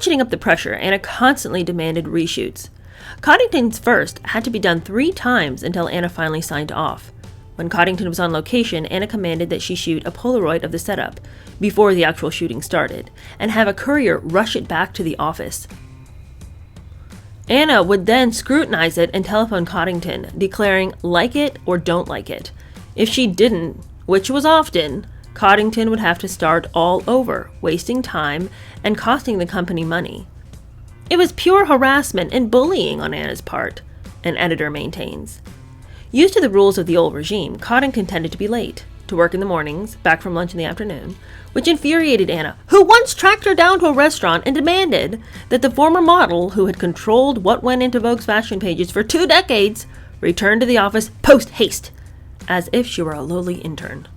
ratcheting up the pressure, Anna constantly demanded reshoots. Coddington's first had to be done 3 times until Anna finally signed off. When Coddington was on location, Anna commanded that she shoot a Polaroid of the setup before the actual shooting started, and have a courier rush it back to the office. Anna would then scrutinize it and telephone Coddington, declaring like it or don't like it. If she didn't, which was often, Coddington would have to start all over, wasting time and costing the company money. It was pure harassment and bullying on Anna's part, an editor maintains. Used to the rules of the old regime, Coddington tended to be late, to work in the mornings, back from lunch in the afternoon, which infuriated Anna, who once tracked her down to a restaurant and demanded that the former model, who had controlled what went into Vogue's fashion pages for 2 decades, return to the office post-haste, as if she were a lowly intern.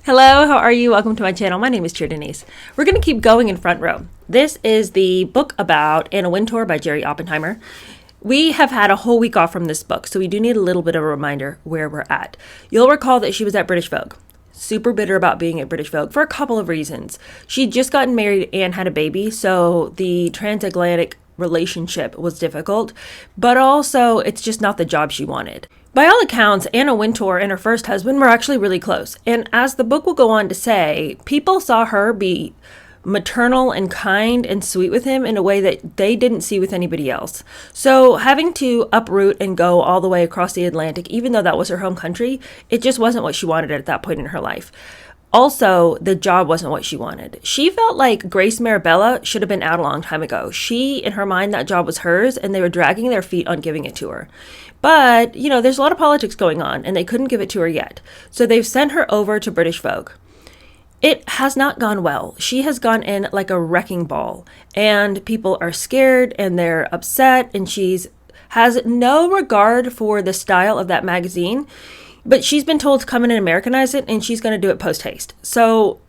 Hello, how are you? Welcome to my channel. My name is Cheer Denise. We're going to keep going in front row. This is the book about Anna Wintour by Jerry Oppenheimer. We have had a whole week off from this book, so we do need a little bit of a reminder where we're at. You'll recall that she was at British Vogue. Super bitter about being at British Vogue for a couple of reasons. She'd just gotten married and had a baby, so the transatlantic relationship was difficult, but also it's just not the job she wanted. By all accounts, Anna Wintour and her first husband were actually really close, and as the book will go on to say, people saw her be maternal and kind and sweet with him in a way that they didn't see with anybody else. So having to uproot and go all the way across the Atlantic, even though that was her home country, it just wasn't what she wanted at that point in her life. Also, the job wasn't what she wanted. She felt like Grace Marabella should have been out a long time ago. She, in her mind, that job was hers, and they were dragging their feet on giving it to her. But, there's a lot of politics going on, and they couldn't give it to her yet. So they've sent her over to British Vogue. It has not gone well. She has gone in like a wrecking ball, and people are scared, and they're upset, and has no regard for the style of that magazine. But she's been told to come in and Americanize it, and she's going to do it post-haste. So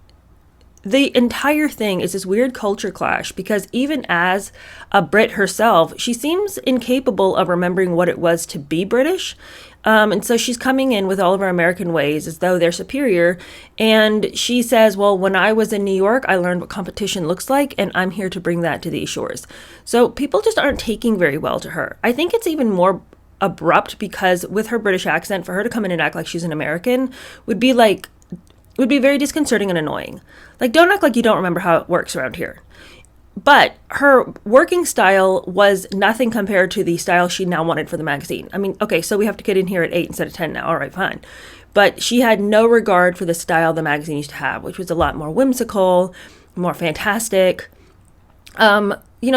the entire thing is this weird culture clash, because even as a Brit herself, she seems incapable of remembering what it was to be British. And so she's coming in with all of her American ways as though they're superior. And she says, well, when I was in New York, I learned what competition looks like, and I'm here to bring that to these shores. So people just aren't taking very well to her. I think it's even more abrupt because with her British accent, for her to come in and act like she's an American would be very disconcerting and annoying. Like, don't act like you don't remember how it works around here. But her working style was nothing compared to the style she now wanted for the magazine. I mean, okay, so we have to get in here at 8 instead of 10 now. All right, fine. But she had no regard for the style the magazine used to have, which was a lot more whimsical, more fantastic.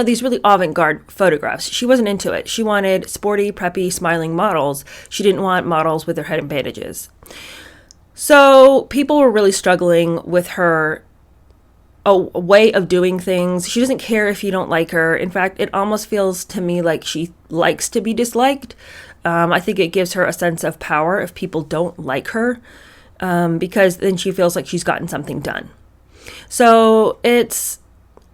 These really avant-garde photographs. She wasn't into it. She wanted sporty, preppy, smiling models. She didn't want models with their head in bandages. So people were really struggling with her a way of doing things. She doesn't care if you don't like her. In fact, it almost feels to me like she likes to be disliked. I think it gives her a sense of power if people don't like her, because then she feels like she's gotten something done. So it's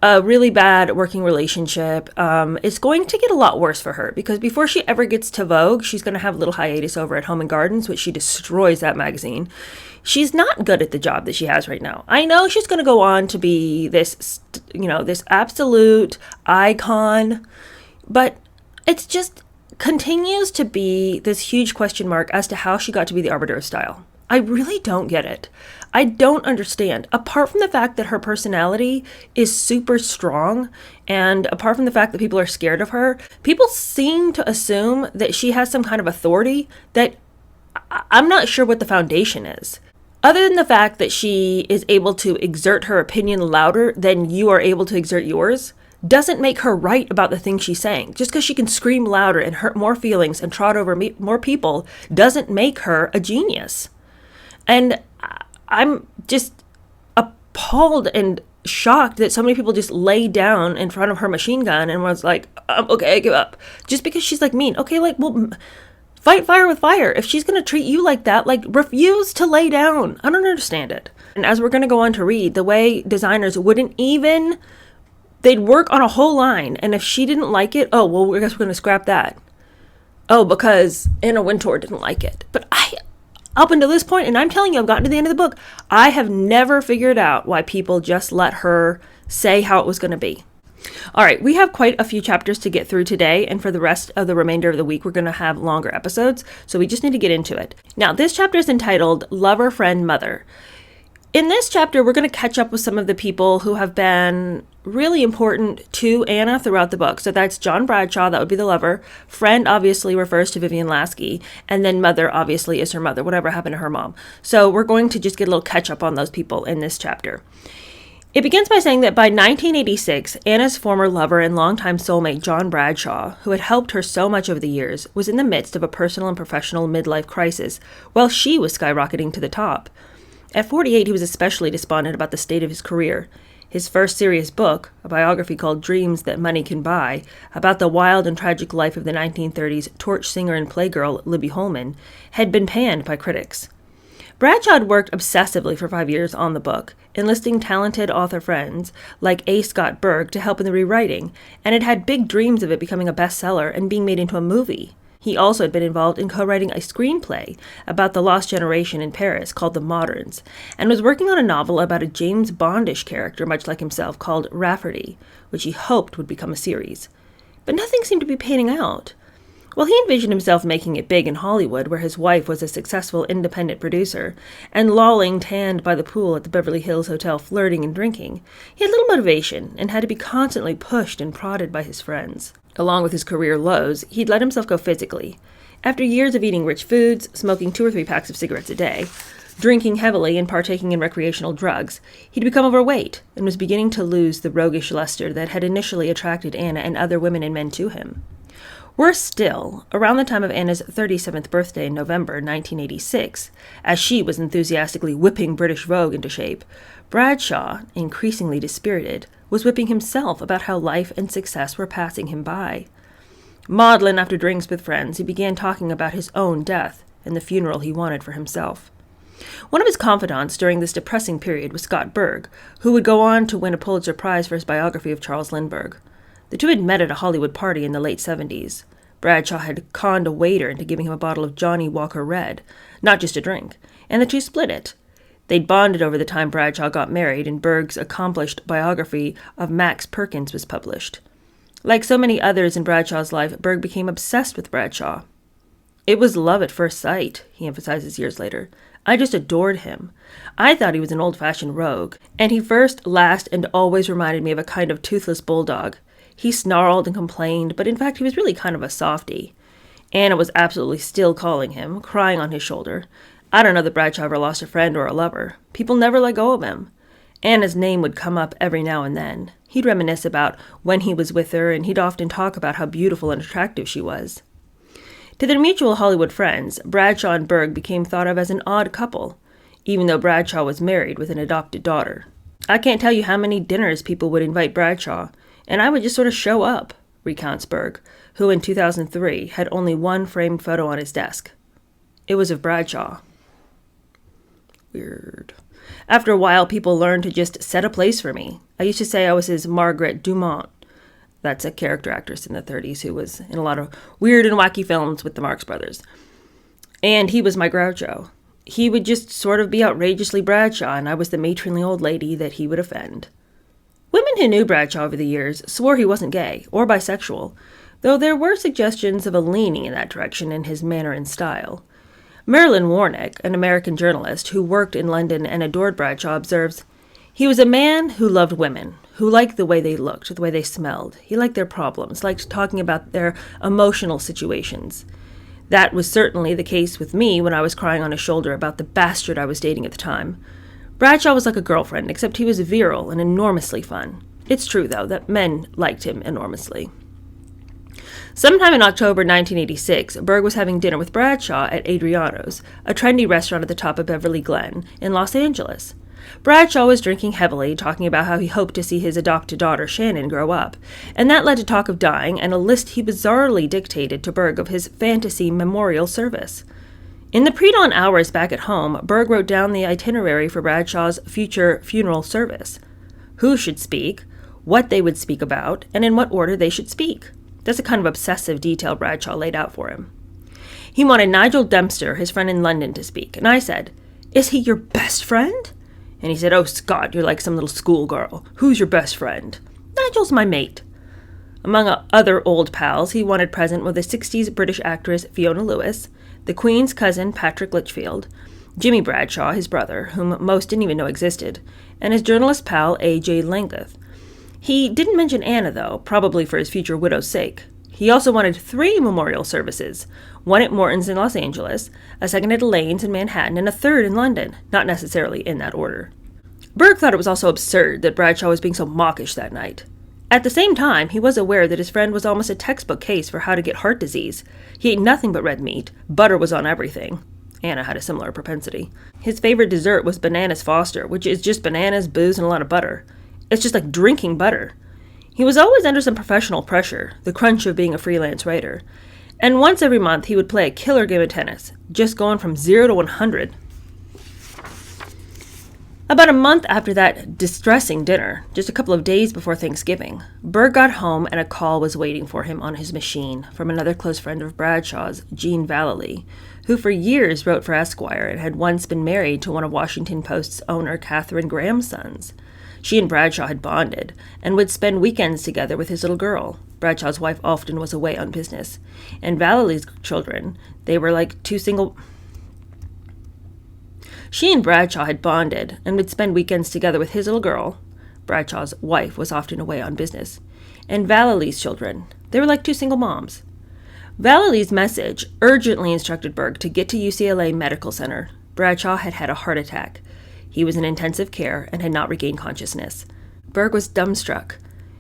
a really bad working relationship. It's going to get a lot worse for her because before she ever gets to Vogue, she's going to have a little hiatus over at Home and Gardens, which she destroys that magazine. She's not good at the job that she has right now. I know she's going to go on to be this absolute icon, but it's just continues to be this huge question mark as to how she got to be the arbiter of style. I really don't get it. I don't understand. Apart from the fact that her personality is super strong, and apart from the fact that people are scared of her, people seem to assume that she has some kind of authority that I'm not sure what the foundation is. Other than the fact that she is able to exert her opinion louder than you are able to exert yours, doesn't make her right about the things she's saying. Just because she can scream louder and hurt more feelings and trot over more people doesn't make her a genius. And I'm just appalled and shocked that so many people just lay down in front of her machine gun and was like, okay, I give up. Just because she's like mean. Okay, fight fire with fire. If she's going to treat you like that, refuse to lay down. I don't understand it. And as we're going to go on to read, the way designers they'd work on a whole line. And if she didn't like it, I guess we're going to scrap that. Oh, because Anna Wintour didn't like it. But up until this point, and I'm telling you, I've gotten to the end of the book, I have never figured out why people just let her say how it was going to be. All right, we have quite a few chapters to get through today, and for the rest of the remainder of the week, we're going to have longer episodes, so we just need to get into it. Now, this chapter is entitled Lover, Friend, Mother. In this chapter, we're going to catch up with some of the people who have been really important to Anna throughout the book. So that's John Bradshaw, that would be the lover. Friend obviously refers to Vivian Lasky. And then mother obviously is her mother, whatever happened to her mom. So we're going to just get a little catch up on those people in this chapter. It begins by saying that by 1986, Anna's former lover and longtime soulmate, John Bradshaw, who had helped her so much over the years, was in the midst of a personal and professional midlife crisis, while she was skyrocketing to the top. At 48, he was especially despondent about the state of his career. His first serious book, a biography called Dreams That Money Can Buy, about the wild and tragic life of the 1930s torch singer and playgirl Libby Holman, had been panned by critics. Bradshaw had worked obsessively for 5 years on the book, enlisting talented author friends like A. Scott Berg to help in the rewriting, and had had big dreams of it becoming a bestseller and being made into a movie. He also had been involved in co-writing a screenplay about the lost generation in Paris called The Moderns, and was working on a novel about a James Bondish character, much like himself, called Rafferty, which he hoped would become a series. But nothing seemed to be panning out. Well, he envisioned himself making it big in Hollywood, where his wife was a successful independent producer, and lolling tanned by the pool at the Beverly Hills Hotel flirting and drinking. He had little motivation, and had to be constantly pushed and prodded by his friends. Along with his career lows, he'd let himself go physically. After years of eating rich foods, smoking 2 or 3 packs of cigarettes a day, drinking heavily and partaking in recreational drugs, he'd become overweight and was beginning to lose the roguish luster that had initially attracted Anna and other women and men to him. Worse still, around the time of Anna's 37th birthday in November 1986, as she was enthusiastically whipping British Vogue into shape, Bradshaw, increasingly dispirited, was whipping himself about how life and success were passing him by. Maudlin after drinks with friends, he began talking about his own death and the funeral he wanted for himself. One of his confidants during this depressing period was Scott Berg, who would go on to win a Pulitzer Prize for his biography of Charles Lindbergh. The two had met at a Hollywood party in the late 70s. Bradshaw had conned a waiter into giving him a bottle of Johnny Walker Red, not just a drink, and the two split it. They'd bonded over the time Bradshaw got married, and Berg's accomplished biography of Max Perkins was published. Like so many others in Bradshaw's life, Berg became obsessed with Bradshaw. It was love at first sight, he emphasizes years later. I just adored him. I thought he was an old-fashioned rogue, and he first, last, and always reminded me of a kind of toothless bulldog. He snarled and complained, but in fact he was really kind of a softy. Anna was absolutely still calling him, crying on his shoulder. I don't know that Bradshaw ever lost a friend or a lover. People never let go of him. Anna's name would come up every now and then. He'd reminisce about when he was with her, and he'd often talk about how beautiful and attractive she was. To their mutual Hollywood friends, Bradshaw and Berg became thought of as an odd couple, even though Bradshaw was married with an adopted daughter. I can't tell you how many dinners people would invite Bradshaw, and I would just sort of show up, recounts Berg, who in 2003 had only one framed photo on his desk. It was of Bradshaw. Weird. After a while, people learned to just set a place for me. I used to say I was his Margaret Dumont. That's a character actress in the 30s who was in a lot of weird and wacky films with the Marx Brothers. And he was my Groucho. He would just sort of be outrageously Bradshaw, and I was the matronly old lady that he would offend. Women who knew Bradshaw over the years swore he wasn't gay or bisexual, though there were suggestions of a leaning in that direction in his manner and style. Marilyn Warnick, an American journalist who worked in London and adored Bradshaw, observes, "He was a man who loved women, who liked the way they looked, the way they smelled. He liked their problems, liked talking about their emotional situations. That was certainly the case with me when I was crying on his shoulder about the bastard I was dating at the time. Bradshaw was like a girlfriend, except he was virile and enormously fun. It's true, though, that men liked him enormously." Sometime in October 1986, Berg was having dinner with Bradshaw at Adriano's, a trendy restaurant at the top of Beverly Glen in Los Angeles. Bradshaw was drinking heavily, talking about how he hoped to see his adopted daughter Shannon grow up, and that led to talk of dying and a list he bizarrely dictated to Berg of his fantasy memorial service. In the pre-dawn hours back at home, Berg wrote down the itinerary for Bradshaw's future funeral service. Who should speak, what they would speak about, and in what order they should speak. That's a kind of obsessive detail Bradshaw laid out for him. He wanted Nigel Dempster, his friend in London, to speak, and I said, "Is he your best friend?" And he said, "Oh, Scott, you're like some little schoolgirl. Who's your best friend?" "Nigel's my mate." Among other old pals, he wanted present were the 60s British actress Fiona Lewis, the Queen's cousin Patrick Litchfield, Jimmy Bradshaw, his brother, whom most didn't even know existed, and his journalist pal A.J. Langeth. He didn't mention Anna, though, probably for his future widow's sake. He also wanted 3 memorial services, one at Morton's in Los Angeles, a second at Elaine's in Manhattan, and a third in London, not necessarily in that order. Berg thought it was also absurd that Bradshaw was being so mawkish that night. At the same time, he was aware that his friend was almost a textbook case for how to get heart disease. He ate nothing but red meat. Butter was on everything. Anna had a similar propensity. His favorite dessert was Bananas Foster, which is just bananas, booze, and a lot of butter. It's just like drinking butter. He was always under some professional pressure, the crunch of being a freelance writer. And once every month, he would play a killer game of tennis, just going from 0 to 100. About a month after that distressing dinner, just a couple of days before Thanksgiving, Berg got home and a call was waiting for him on his machine from another close friend of Bradshaw's, Jean Vallely, who for years wrote for Esquire and had once been married to one of Washington Post's owner Katharine Graham's sons. She and Bradshaw had bonded and would spend weekends together with his little girl. Bradshaw's wife often was away on business. And Vallely's children, they were like two single... She and Bradshaw had bonded and would spend weekends together with his little girl. Bradshaw's wife was often away on business. And Vallely's children, they were like 2 single moms. Vallely's message urgently instructed Berg to get to UCLA Medical Center. Bradshaw had had a heart attack. He was in intensive care and had not regained consciousness. Berg was dumbstruck.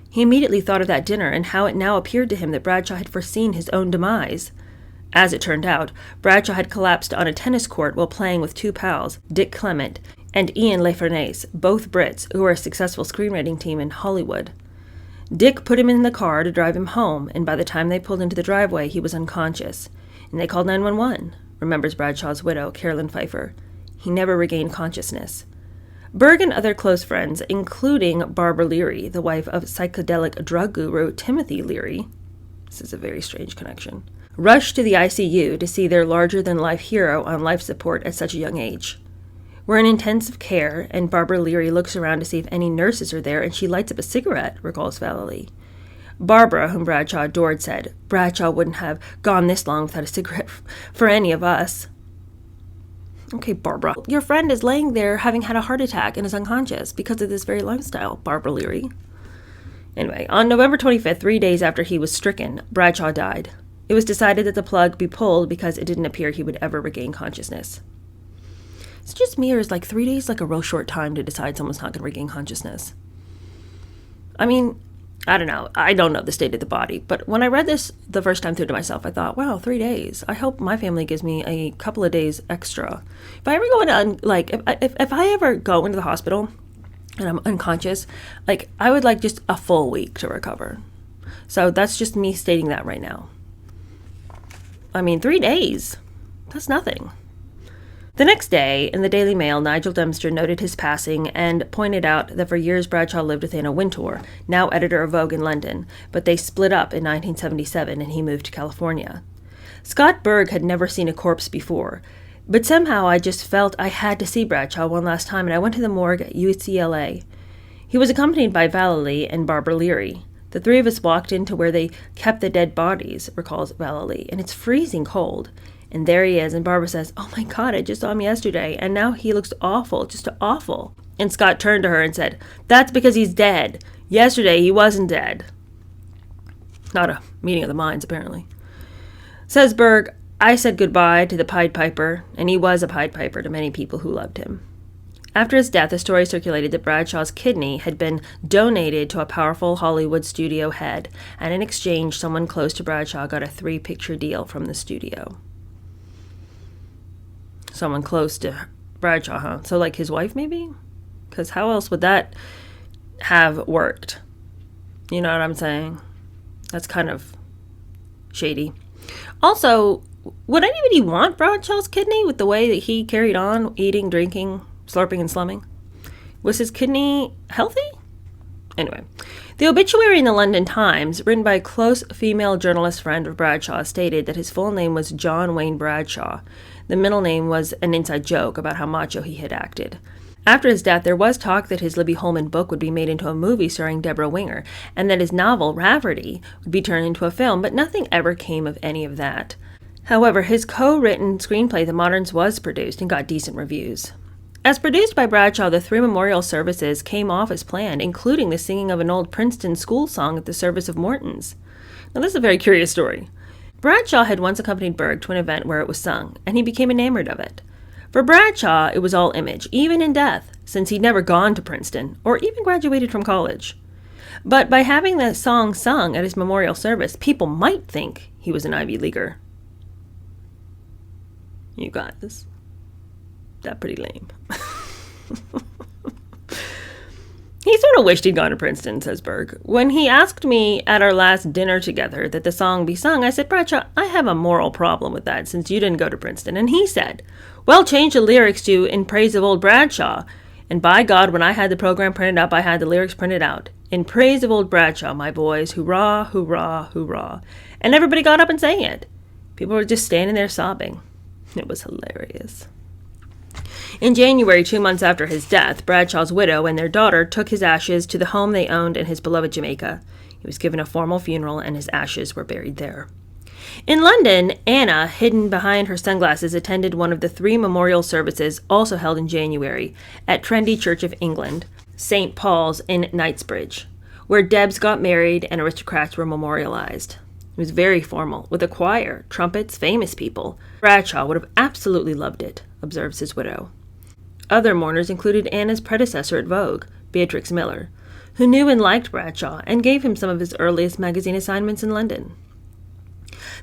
He immediately thought of that dinner and how it now appeared to him that Bradshaw had foreseen his own demise. As it turned out, Bradshaw had collapsed on a tennis court while playing with 2 pals, Dick Clement and Ian LaFernace, both Brits who were a successful screenwriting team in Hollywood. Dick put him in the car to drive him home, and by the time they pulled into the driveway, he was unconscious, and they called 911, remembers Bradshaw's widow, Carolyn Pfeiffer. He never regained consciousness. Berg and other close friends, including Barbara Leary, the wife of psychedelic drug guru Timothy Leary, this is a very strange connection, rushed to the ICU to see their larger-than-life hero on life support at such a young age. We're in intensive care, and Barbara Leary looks around to see if any nurses are there, and she lights up a cigarette, recalls Vallely. Barbara, whom Bradshaw adored, said, "Bradshaw wouldn't have gone this long without a cigarette for any of us." Okay, Barbara, your friend is laying there having had a heart attack and is unconscious because of this very lifestyle, Barbara Leary. Anyway, on November 25th, 3 days after he was stricken, Bradshaw died. It was decided that the plug be pulled because it didn't appear he would ever regain consciousness. It's just me, or is like 3 days like a real short time to decide someone's not going to regain consciousness? I mean, I don't know. I don't know the state of the body. But when I read this the first time through to myself, I thought, wow, 3 days. I hope my family gives me a couple of days extra. If I ever go into, if I ever go into the hospital and I'm unconscious, I would like just a full week to recover. So that's just me stating that right now. I mean, 3 days. That's nothing. The next day, in the Daily Mail, Nigel Dempster noted his passing and pointed out that for years Bradshaw lived with Anna Wintour, now editor of Vogue in London, but they split up in 1977 and he moved to California. Scott Berg had never seen a corpse before, but somehow I just felt I had to see Bradshaw one last time, and I went to the morgue at UCLA. He was accompanied by Vallely and Barbara Leary. The 3 of us walked into where they kept the dead bodies, recalls Vallely, and it's freezing cold. And there he is, and Barbara says, "Oh my God, I just saw him yesterday, and now he looks awful, just awful." And Scott turned to her and said, "That's because he's dead. Yesterday he wasn't dead." Not a meeting of the minds, apparently. Says Berg, "I said goodbye to the Pied Piper, and he was a Pied Piper to many people who loved him." After his death, a story circulated that Bradshaw's kidney had been donated to a powerful Hollywood studio head, and in exchange, someone close to Bradshaw got a 3-picture deal from the studio. Someone close to Bradshaw, huh? So like his wife, maybe? Because how else would that have worked? You know what I'm saying? That's kind of shady. Also, would anybody want Bradshaw's kidney with the way that he carried on, eating, drinking, slurping, and slumming? Was his kidney healthy? Anyway, The obituary in the London Times, written by a close female journalist friend of Bradshaw, stated that his full name was John Wayne Bradshaw. The middle name was an inside joke about how macho he had acted. After his death, there was talk that his Libby Holman book would be made into a movie starring Deborah Winger, and that his novel, Rafferty, would be turned into a film, but nothing ever came of any of that. However, his co-written screenplay, The Moderns, was produced and got decent reviews. As produced by Bradshaw, the 3 memorial services came off as planned, including the singing of an old Princeton school song at the service of Morton's. Now, this is a very curious story. Bradshaw had once accompanied Berg to an event where it was sung, and he became enamored of it. For Bradshaw, it was all image, even in death, since he'd never gone to Princeton, or even graduated from college. But by having the song sung at his memorial service, people might think he was an Ivy Leaguer. You guys, that's pretty lame. He sort of wished he'd gone to Princeton, says Berg. When he asked me at our last dinner together that the song be sung, I said, Bradshaw, I have a moral problem with that since you didn't go to Princeton. And he said, well, change the lyrics to In Praise of Old Bradshaw. And by God, when I had the program printed up, I had the lyrics printed out. In praise of old Bradshaw, my boys, hurrah, hurrah, hurrah. And everybody got up and sang it. People were just standing there sobbing. It was hilarious. In January, 2 months after his death, Bradshaw's widow and their daughter took his ashes to the home they owned in his beloved Jamaica. He was given a formal funeral, and his ashes were buried there. In London, Anna, hidden behind her sunglasses, attended one of the 3 memorial services also held in January at Trinity Church of England, St. Paul's in Knightsbridge, where Debs got married and aristocrats were memorialized. It was very formal, with a choir, trumpets, famous people. Bradshaw would have absolutely loved it, observes his widow. Other mourners included Anna's predecessor at Vogue, Beatrix Miller, who knew and liked Bradshaw and gave him some of his earliest magazine assignments in London.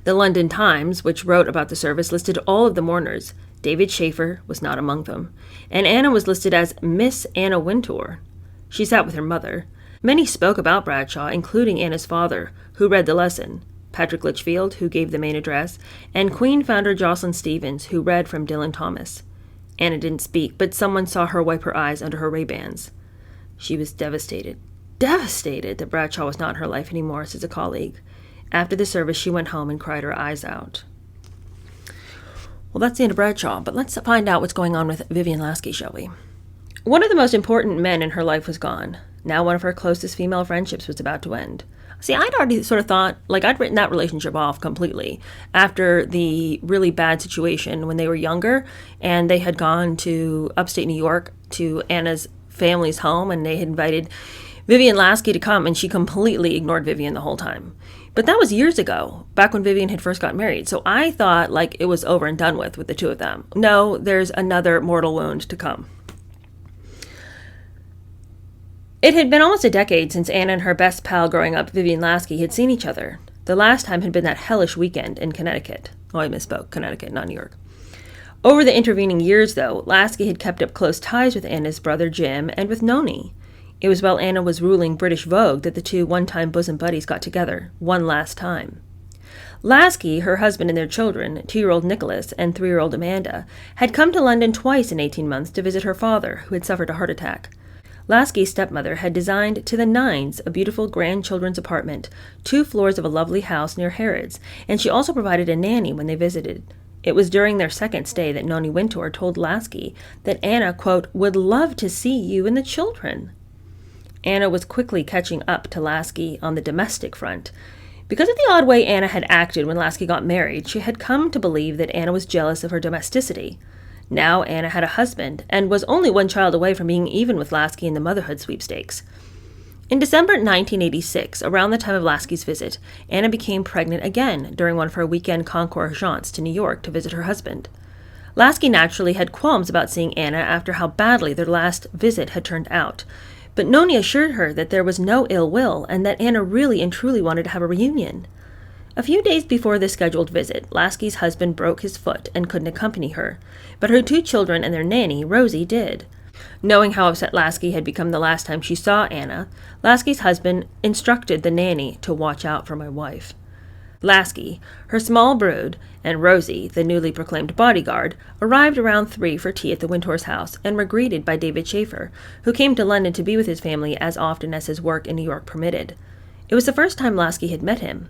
The London Times, which wrote about the service, listed all of the mourners. David Schaeffer was not among them, and Anna was listed as Miss Anna Wintour. She sat with her mother. Many spoke about Bradshaw, including Anna's father, who read the lesson, Patrick Litchfield, who gave the main address, and Queen founder Jocelyn Stevens, who read from Dylan Thomas. Anna didn't speak, but someone saw her wipe her eyes under her Ray-Bans. She was devastated that Bradshaw was not in her life anymore, says a colleague. After the service, she went home and cried her eyes out. Well, that's the end of Bradshaw, but let's find out what's going on with Vivian Lasky, shall we? One of the most important men in her life was gone. Now one of her closest female friendships was about to end. See, I'd already sort of thought, I'd written that relationship off completely after the really bad situation when they were younger and they had gone to upstate New York to Anna's family's home and they had invited Vivian Lasky to come, and she completely ignored Vivian the whole time. But that was years ago, back when Vivian had first got married. So I thought it was over and done with the two of them. No, there's another mortal wound to come. It had been almost a decade since Anna and her best pal growing up, Vivian Lasky, had seen each other. The last time had been that hellish weekend in Connecticut. Oh, I misspoke. Connecticut, not New York. Over the intervening years, though, Lasky had kept up close ties with Anna's brother Jim and with Noni. It was while Anna was ruling British Vogue that the two one-time bosom buddies got together, one last time. Lasky, her husband and their children, 2-year-old Nicholas and 3-year-old Amanda, had come to London twice in 18 months to visit her father, who had suffered a heart attack. Lasky's stepmother had designed to the nines a beautiful grandchildren's apartment, 2 floors of a lovely house near Harrods, and she also provided a nanny when they visited. It was during their second stay that Noni Wintour told Lasky that Anna, quote, would love to see you and the children. Anna was quickly catching up to Lasky on the domestic front. Because of the odd way Anna had acted when Lasky got married, she had come to believe that Anna was jealous of her domesticity. Now Anna had a husband, and was only 1 child away from being even with Lasky in the motherhood sweepstakes. In December 1986, around the time of Lasky's visit, Anna became pregnant again during one of her weekend concours jaunts to New York to visit her husband. Lasky naturally had qualms about seeing Anna after how badly their last visit had turned out, but Noni assured her that there was no ill will and that Anna really and truly wanted to have a reunion. A few days before the scheduled visit, Lasky's husband broke his foot and couldn't accompany her, but her 2 children and their nanny, Rosie, did. Knowing how upset Lasky had become the last time she saw Anna, Lasky's husband instructed the nanny to watch out for my wife. Lasky, her small brood, and Rosie, the newly proclaimed bodyguard, arrived around 3 for tea at the Wintour's house and were greeted by David Schaefer, who came to London to be with his family as often as his work in New York permitted. It was the first time Lasky had met him.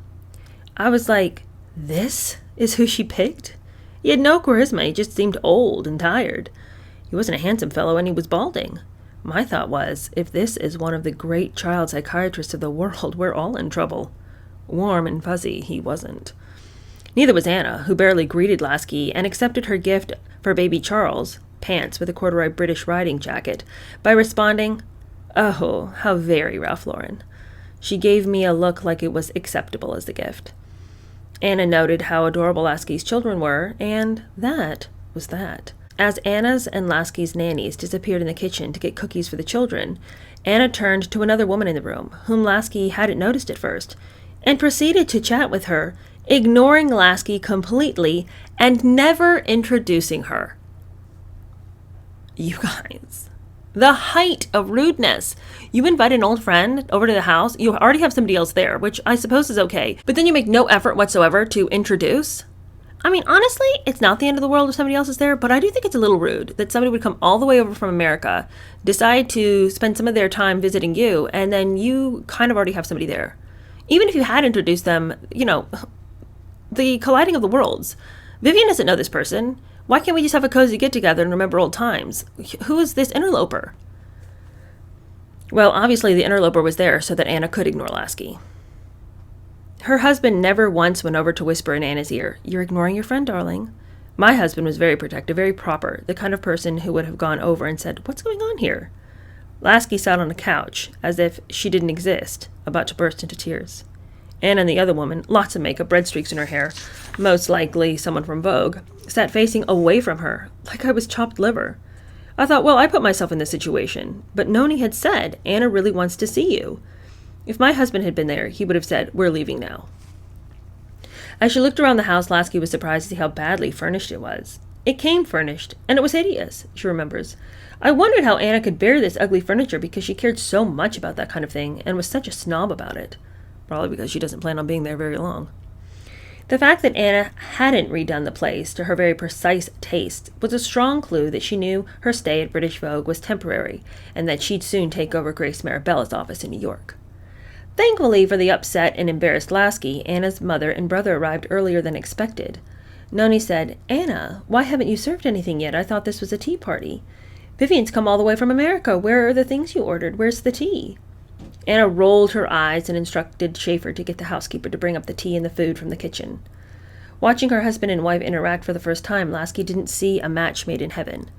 I was like, this is who she picked? He had no charisma, he just seemed old and tired. He wasn't a handsome fellow and he was balding. My thought was, if this is one of the great child psychiatrists of the world, we're all in trouble. Warm and fuzzy, he wasn't. Neither was Anna, who barely greeted Lasky and accepted her gift for baby Charles, pants with a corduroy British riding jacket, by responding, "Oh, how very Ralph Lauren." She gave me a look like it was acceptable as the gift. Anna noted how adorable Lasky's children were, and that was that. As Anna's and Lasky's nannies disappeared in the kitchen to get cookies for the children, Anna turned to another woman in the room, whom Lasky hadn't noticed at first, and proceeded to chat with her, ignoring Lasky completely and never introducing her. You guys, the height of rudeness. You invite an old friend over to the house, you already have somebody else there, which I suppose is okay, but then you make no effort whatsoever to introduce? I mean, honestly, it's not the end of the world if somebody else is there, but I do think it's a little rude that somebody would come all the way over from America, decide to spend some of their time visiting you, and then you kind of already have somebody there. Even if you had introduced them, the colliding of the worlds. Vivian doesn't know this person. Why can't we just have a cozy get-together and remember old times? Who is this interloper? Well, obviously the interloper was there so that Anna could ignore Lasky. Her husband never once went over to whisper in Anna's ear, "You're ignoring your friend, darling." My husband was very protective, very proper, the kind of person who would have gone over and said, "What's going on here?" Lasky sat on a couch, as if she didn't exist, about to burst into tears. Anna and the other woman, lots of makeup, red streaks in her hair, most likely someone from Vogue, sat facing away from her, like I was chopped liver. I thought, well, I put myself in this situation, but Noni had said, "Anna really wants to see you." If my husband had been there, he would have said, "We're leaving now." As she looked around the house, Lasky was surprised to see how badly furnished it was. It came furnished, and it was hideous, she remembers. I wondered how Anna could bear this ugly furniture because she cared so much about that kind of thing and was such a snob about it. Probably because she doesn't plan on being there very long. The fact that Anna hadn't redone the place to her very precise taste was a strong clue that she knew her stay at British Vogue was temporary and that she'd soon take over Grace Marabella's office in New York. Thankfully for the upset and embarrassed Lasky, Anna's mother and brother arrived earlier than expected. Noni said, "Anna, why haven't you served anything yet? I thought this was a tea party. Vivian's come all the way from America. Where are the things you ordered? Where's the tea?" Anna rolled her eyes and instructed Schaefer to get the housekeeper to bring up the tea and the food from the kitchen. Watching her husband and wife interact for the first time, Lasky didn't see a match made in heaven.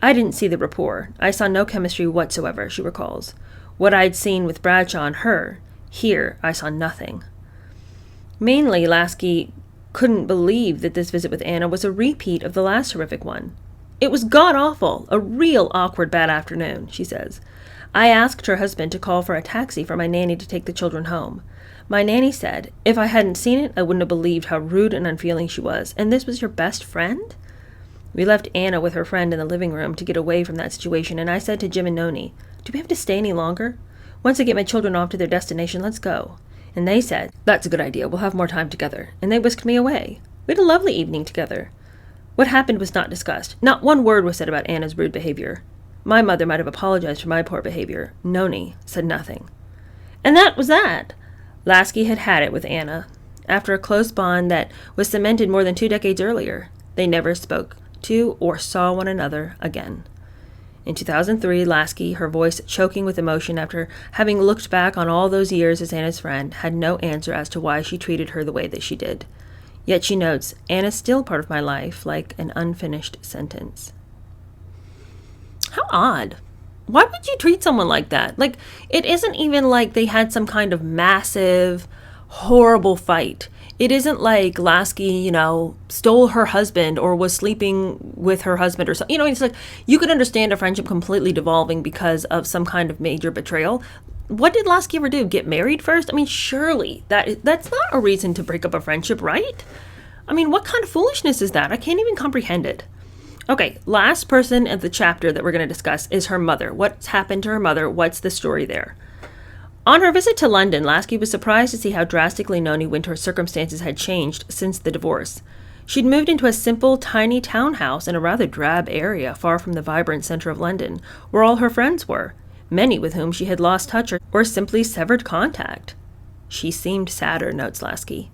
I didn't see the rapport. I saw no chemistry whatsoever, she recalls. What I'd seen with Bradshaw and her, here I saw nothing. Mainly, Lasky couldn't believe that this visit with Anna was a repeat of the last horrific one. "It was god-awful, a real awkward bad afternoon," she says. "I asked her husband to call for a taxi for my nanny to take the children home. My nanny said, if I hadn't seen it, I wouldn't have believed how rude and unfeeling she was. And this was your best friend?" We left Anna with her friend in the living room to get away from that situation, and I said to Jim and Noni, "Do we have to stay any longer? Once I get my children off to their destination, let's go." And they said, "That's a good idea, we'll have more time together." And they whisked me away. We had a lovely evening together. What happened was not discussed. Not one word was said about Anna's rude behavior. My mother might have apologized for my poor behavior. Noni said nothing. And that was that. Lasky had had it with Anna. After a close bond that was cemented more than 2 decades earlier, they never spoke to or saw one another again. In 2003, Lasky, her voice choking with emotion after having looked back on all those years as Anna's friend, had no answer as to why she treated her the way that she did. Yet she notes, "Anna's still part of my life, like an unfinished sentence." How odd. Why would you treat someone like that? Like, it isn't even like they had some kind of massive, horrible fight. It isn't like Lasky, stole her husband or was sleeping with her husband or something. It's like you could understand a friendship completely devolving because of some kind of major betrayal. What did Lasky ever do? Get married first? I mean, surely that's not a reason to break up a friendship, right? I mean, what kind of foolishness is that? I can't even comprehend it. Okay, last person of the chapter that we're going to discuss is her mother. What's happened to her mother? What's the story there? On her visit to London, Lasky was surprised to see how drastically Noni Wintour's circumstances had changed since the divorce. She'd moved into a simple, tiny townhouse in a rather drab area far from the vibrant center of London, where all her friends were, many with whom she had lost touch or simply severed contact. She seemed sadder, notes Lasky.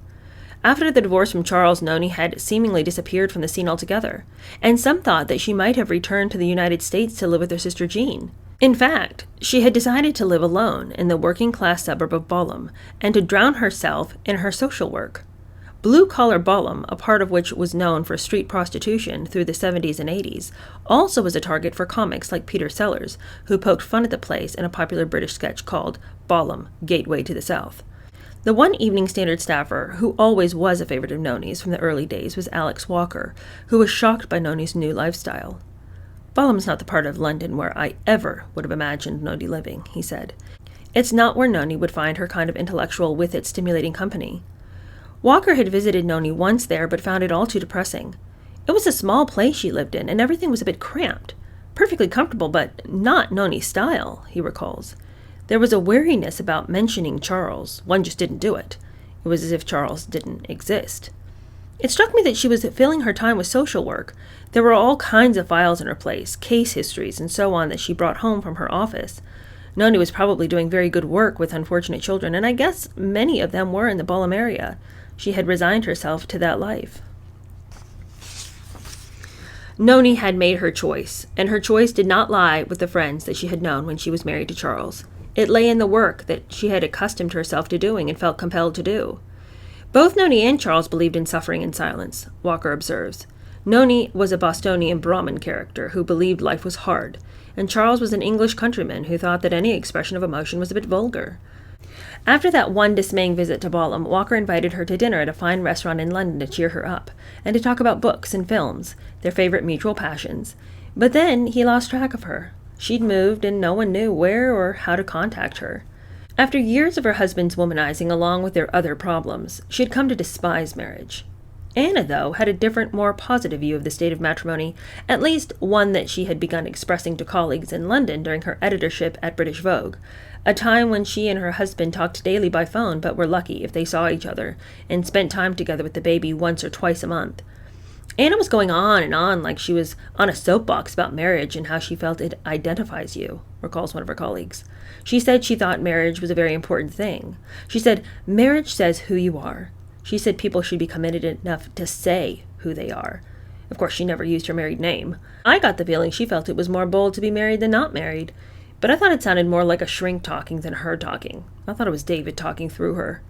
After the divorce from Charles, Noni had seemingly disappeared from the scene altogether, and some thought that she might have returned to the United States to live with her sister Jean. In fact, she had decided to live alone in the working-class suburb of Balham, and to drown herself in her social work. Blue-collar Balham, a part of which was known for street prostitution through the 70s and 80s, also was a target for comics like Peter Sellers, who poked fun at the place in a popular British sketch called Balham, Gateway to the South. The one Evening Standard staffer who always was a favorite of Noni's from the early days was Alex Walker, who was shocked by Noni's new lifestyle. "Balham's not the part of London where I ever would have imagined Noni living," he said. "It's not where Noni would find her kind of intellectual with its stimulating company." Walker had visited Noni once there, but found it all too depressing. It was a small place she lived in, and everything was a bit cramped. Perfectly comfortable, but not Noni's style, he recalls. There was a wariness about mentioning Charles. One just didn't do it. It was as if Charles didn't exist. It struck me that she was filling her time with social work. There were all kinds of files in her place, case histories and so on that she brought home from her office. Noni was probably doing very good work with unfortunate children, and I guess many of them were in the Balham area. She had resigned herself to that life. Noni had made her choice, and her choice did not lie with the friends that she had known when she was married to Charles. It lay in the work that she had accustomed herself to doing and felt compelled to do. Both Noni and Charles believed in suffering in silence, Walker observes. Noni was a Bostonian Brahmin character who believed life was hard, and Charles was an English countryman who thought that any expression of emotion was a bit vulgar. After that one dismaying visit to Balham, Walker invited her to dinner at a fine restaurant in London to cheer her up, and to talk about books and films, their favorite mutual passions. But then he lost track of her. She'd moved, and no one knew where or how to contact her. After years of her husband's womanizing along with their other problems, she had come to despise marriage. Anna, though, had a different, more positive view of the state of matrimony, at least one that she had begun expressing to colleagues in London during her editorship at British Vogue, a time when she and her husband talked daily by phone but were lucky if they saw each other, and spent time together with the baby once or twice a month. Anna was going on and on like she was on a soapbox about marriage and how she felt it identifies you, recalls one of her colleagues. She said she thought marriage was a very important thing. She said, "Marriage says who you are." She said people should be committed enough to say who they are. Of course, she never used her married name. I got the feeling she felt it was more bold to be married than not married, but I thought it sounded more like a shrink talking than her talking. I thought it was David talking through her.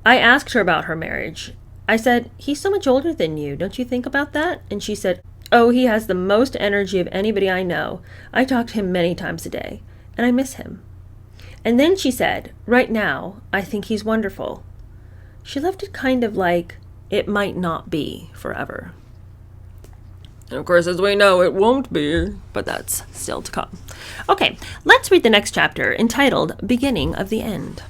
I asked her about her marriage. I said, "He's so much older than you. Don't you think about that?" And she said, "Oh, he has the most energy of anybody I know. I talk to him many times a day, and I miss him." And then she said, "Right now, I think he's wonderful." She left it kind of like it might not be forever. And of course, as we know, it won't be, but that's still to come. Okay, let's read the next chapter, entitled Beginning of the End.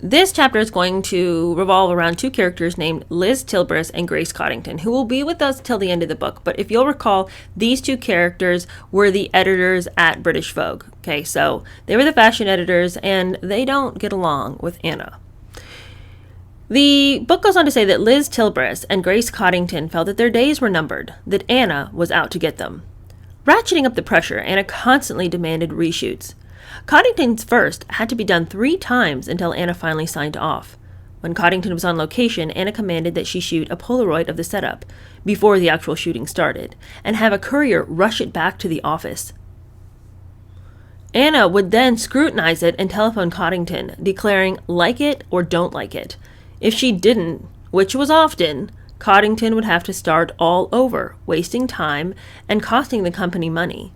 This chapter is going to revolve around two characters named Liz Tilbress and Grace Coddington, who will be with us till the end of the book. But if you'll recall, these two characters were the editors at British Vogue. Okay, so they were the fashion editors, and they don't get along with Anna. The book goes on to say that Liz Tilbress and Grace Coddington felt that their days were numbered, that Anna was out to get them. Ratcheting up the pressure, Anna constantly demanded reshoots. Coddington's first had to be done 3 times until Anna finally signed off. When Coddington was on location, Anna commanded that she shoot a Polaroid of the setup before the actual shooting started, and have a courier rush it back to the office. Anna would then scrutinize it and telephone Coddington, declaring, "Like it or don't like it." If she didn't, which was often, Coddington would have to start all over, wasting time and costing the company money.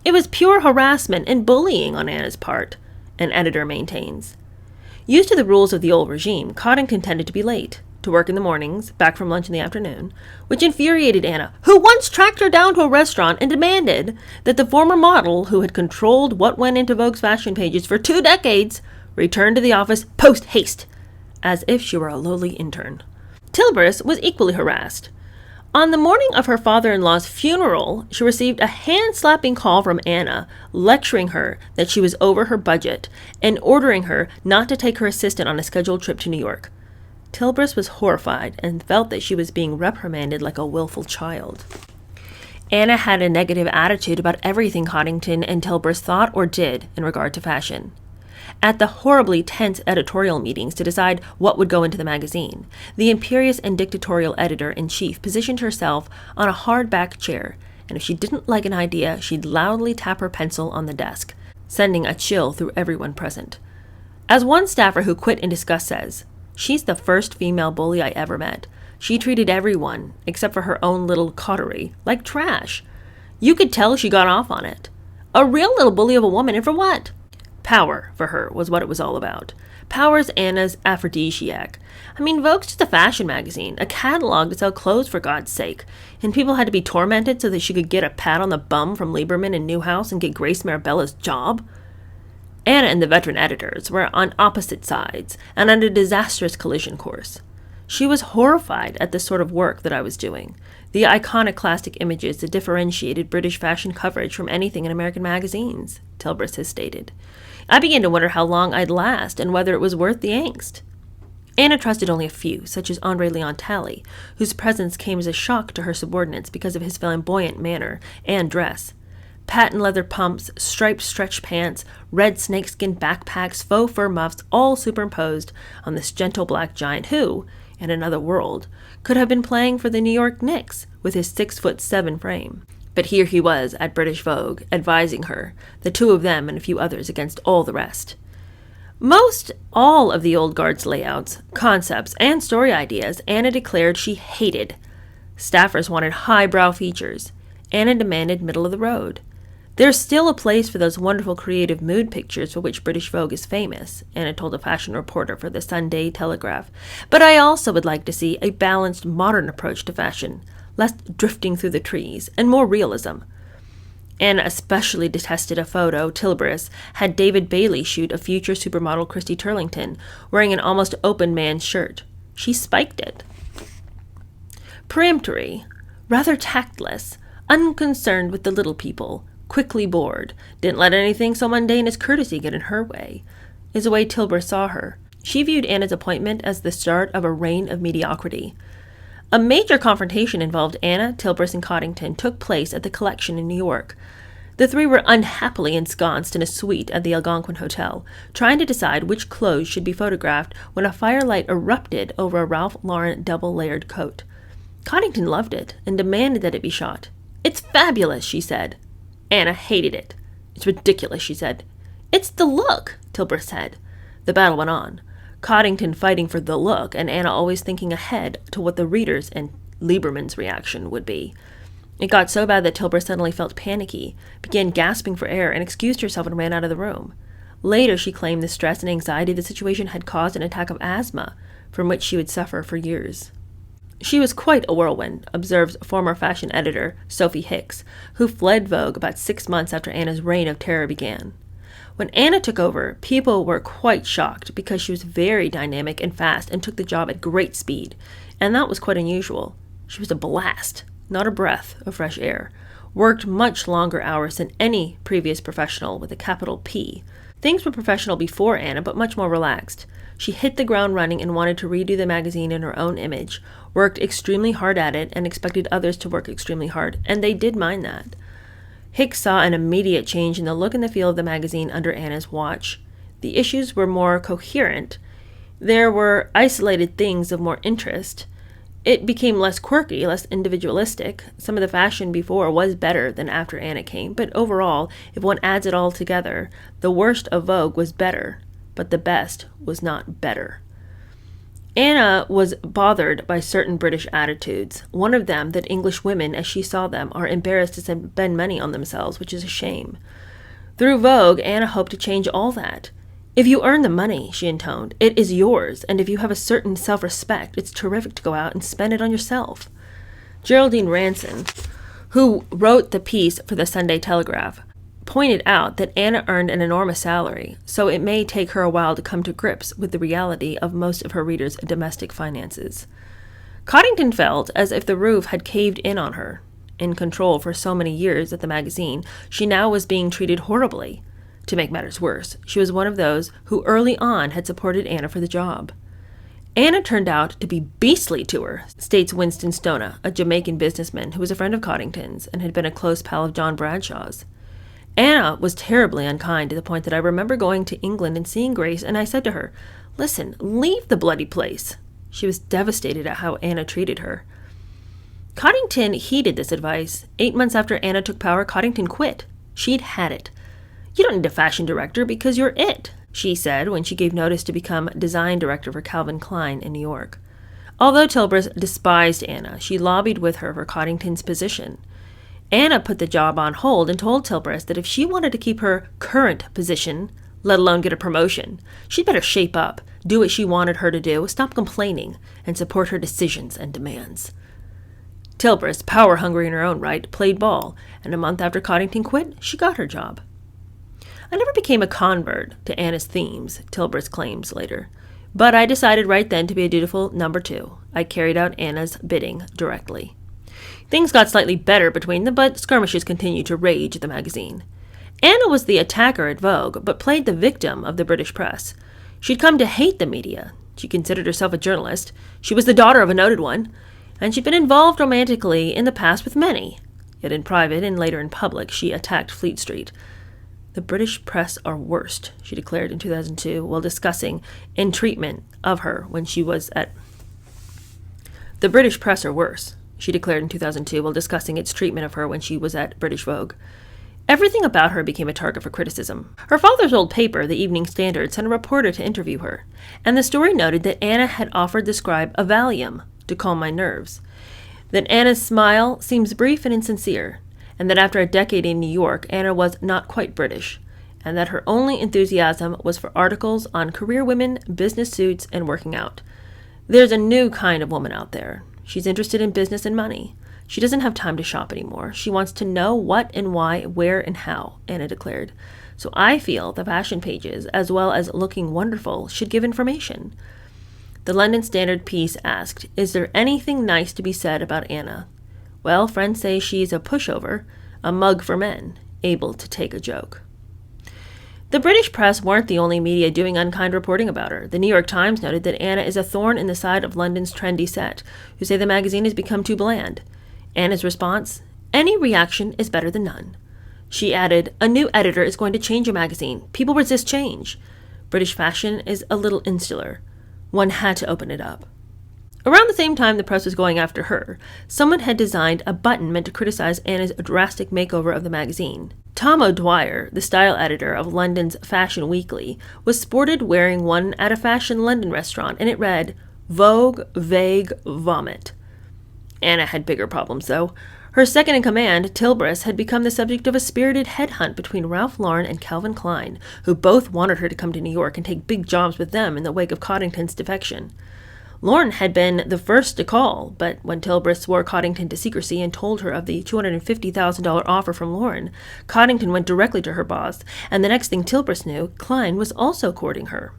It was pure harassment and bullying on Anna's part, an editor maintains. Used to the rules of the old regime, Coddington tended to be late, to work in the mornings, back from lunch in the afternoon, which infuriated Anna, who once tracked her down to a restaurant and demanded that the former model, who had controlled what went into Vogue's fashion pages for 2 decades, return to the office post-haste, as if she were a lowly intern. Tilbress was equally harassed. On the morning of her father-in-law's funeral, she received a hand-slapping call from Anna, lecturing her that she was over her budget and ordering her not to take her assistant on a scheduled trip to New York. Tilbris was horrified and felt that she was being reprimanded like a willful child. Anna had a negative attitude about everything Coddington and Tilbris thought or did in regard to fashion. At the horribly tense editorial meetings to decide what would go into the magazine, the imperious and dictatorial editor-in-chief positioned herself on a hard-back chair, and if she didn't like an idea, she'd loudly tap her pencil on the desk, sending a chill through everyone present. As one staffer who quit in disgust says, "She's the first female bully I ever met. She treated everyone, except for her own little coterie, like trash. You could tell she got off on it. A real little bully of a woman, and for what?" Power, for her, was what it was all about. Power's Anna's aphrodisiac. I mean, Vogue's just a fashion magazine, a catalog to sell clothes for God's sake, and people had to be tormented so that she could get a pat on the bum from Lieberman and Newhouse and get Grace Marabella's job? Anna and the veteran editors were on opposite sides and on a disastrous collision course. She was horrified at the sort of work that I was doing, the iconoclastic images that differentiated British fashion coverage from anything in American magazines, Tilbris has stated. I began to wonder how long I'd last and whether it was worth the angst. Anna trusted only a few, such as Andre Leon Talley, whose presence came as a shock to her subordinates because of his flamboyant manner and dress. Patent leather pumps, striped stretch pants, red snakeskin backpacks, faux fur muffs, all superimposed on this gentle black giant who, in another world, could have been playing for the New York Knicks with his 6'7" frame. But here he was at British Vogue, advising her, the two of them and a few others against all the rest. Most all of the old guard's layouts, concepts, and story ideas Anna declared she hated. Staffers wanted highbrow features. Anna demanded middle of the road. There's still a place for those wonderful creative mood pictures for which British Vogue is famous, Anna told a fashion reporter for the Sunday Telegraph. But I also would like to see a balanced modern approach to fashion, less drifting through the trees, and more realism. Anna especially detested a photo Tilbris had David Bailey shoot of future supermodel Christy Turlington, wearing an almost open man's shirt. She spiked it. Peremptory, rather tactless, unconcerned with the little people, quickly bored, didn't let anything so mundane as courtesy get in her way, is the way Tilbris saw her. She viewed Anna's appointment as the start of a reign of mediocrity. A major confrontation involved Anna, Tilbris, and Coddington took place at the Collection in New York. The three were unhappily ensconced in a suite at the Algonquin Hotel, trying to decide which clothes should be photographed when a firelight erupted over a Ralph Lauren double-layered coat. Coddington loved it and demanded that it be shot. "It's fabulous," she said. Anna hated it. "It's ridiculous," she said. "It's the look," Tilbris said. The battle went on. Coddington fighting for the look, and Anna always thinking ahead to what the readers' and Lieberman's reaction would be. It got so bad that Tilbris suddenly felt panicky, began gasping for air, and excused herself and ran out of the room. Later, she claimed the stress and anxiety of the situation had caused an attack of asthma, from which she would suffer for years. She was quite a whirlwind, observes former fashion editor Sophie Hicks, who fled Vogue about 6 months after Anna's reign of terror began. When Anna took over, people were quite shocked because she was very dynamic and fast and took the job at great speed, and that was quite unusual. She was a blast, not a breath of fresh air, worked much longer hours than any previous professional with a capital P. Things were professional before Anna, but much more relaxed. She hit the ground running and wanted to redo the magazine in her own image, worked extremely hard at it, and expected others to work extremely hard, and they did mind that. Hicks saw an immediate change in the look and the feel of the magazine under Anna's watch. The issues were more coherent. There were isolated things of more interest. It became less quirky, less individualistic. Some of the fashion before was better than after Anna came, but overall, if one adds it all together, the worst of Vogue was better, but the best was not better. Anna was bothered by certain British attitudes, one of them that English women, as she saw them, are embarrassed to spend money on themselves, which is a shame. Through Vogue, Anna hoped to change all that. "If you earn the money," she intoned, "it is yours, and if you have a certain self-respect, it's terrific to go out and spend it on yourself." Geraldine Ranson, who wrote the piece for the Sunday Telegraph, pointed out that Anna earned an enormous salary, so it may take her a while to come to grips with the reality of most of her readers' domestic finances. Coddington felt as if the roof had caved in on her. In control for so many years at the magazine, she now was being treated horribly. To make matters worse, she was one of those who early on had supported Anna for the job. Anna turned out to be beastly to her, states Winston Stona, a Jamaican businessman who was a friend of Coddington's and had been a close pal of John Bradshaw's. Anna was terribly unkind to the point that I remember going to England and seeing Grace, and I said to her, "Listen, leave the bloody place." She was devastated at how Anna treated her. Coddington heeded this advice. 8 months after Anna took power, Coddington quit. She'd had it. "You don't need a fashion director because you're it," she said when she gave notice to become design director for Calvin Klein in New York. Although Tilbreth despised Anna, she lobbied with her for Coddington's position. Anna put the job on hold and told Tilbreth that if she wanted to keep her current position, let alone get a promotion, she'd better shape up, do what she wanted her to do, stop complaining, and support her decisions and demands. Tilbreth, power-hungry in her own right, played ball, and a month after Coddington quit, she got her job. "I never became a convert to Anna's themes," Tilbreth claims later, "but I decided right then to be a dutiful number two. I carried out Anna's bidding directly." Things got slightly better between them, but skirmishes continued to rage at the magazine. Anna was the attacker at Vogue, but played the victim of the British press. She'd come to hate the media. She considered herself a journalist. She was the daughter of a noted one, and she'd been involved romantically in the past with many. Yet in private and later in public, she attacked Fleet Street. "The British press are worst," she declared in 2002 while discussing in treatment of her when she was at... The British press are worse, she declared in 2002 while discussing its treatment of her when she was at British Vogue. Everything about her became a target for criticism. Her father's old paper, the Evening Standard, sent a reporter to interview her, and the story noted that Anna had offered the scribe a Valium to calm my nerves, that Anna's smile seems brief and insincere, and that after a decade in New York, Anna was not quite British, and that her only enthusiasm was for articles on career women, business suits, and working out. "There's a new kind of woman out there. She's interested in business and money. She doesn't have time to shop anymore. She wants to know what and why, where and how," Anna declared. "So I feel the fashion pages, as well as looking wonderful, should give information." The London Standard piece asked, "Is there anything nice to be said about Anna?" "Well, friends say she's a pushover, a mug for men, able to take a joke." The British press weren't the only media doing unkind reporting about her. The New York Times noted that Anna is a thorn in the side of London's trendy set, who say the magazine has become too bland. Anna's response, "Any reaction is better than none." She added, "A new editor is going to change a magazine. People resist change. British fashion is a little insular. One had to open it up." Around the same time the press was going after her, someone had designed a button meant to criticize Anna's drastic makeover of the magazine. Tom O'Dwyer, the style editor of London's Fashion Weekly, was spotted wearing one at a fashion London restaurant, and it read, "Vogue, vague, vomit." Anna had bigger problems, though. Her second-in-command, Tilbreth, had become the subject of a spirited headhunt between Ralph Lauren and Calvin Klein, who both wanted her to come to New York and take big jobs with them in the wake of Coddington's defection. Lauren had been the first to call, but when Tilbreth swore Coddington to secrecy and told her of the $250,000 offer from Lauren, Coddington went directly to her boss, and the next thing Tilbreth knew, Klein was also courting her.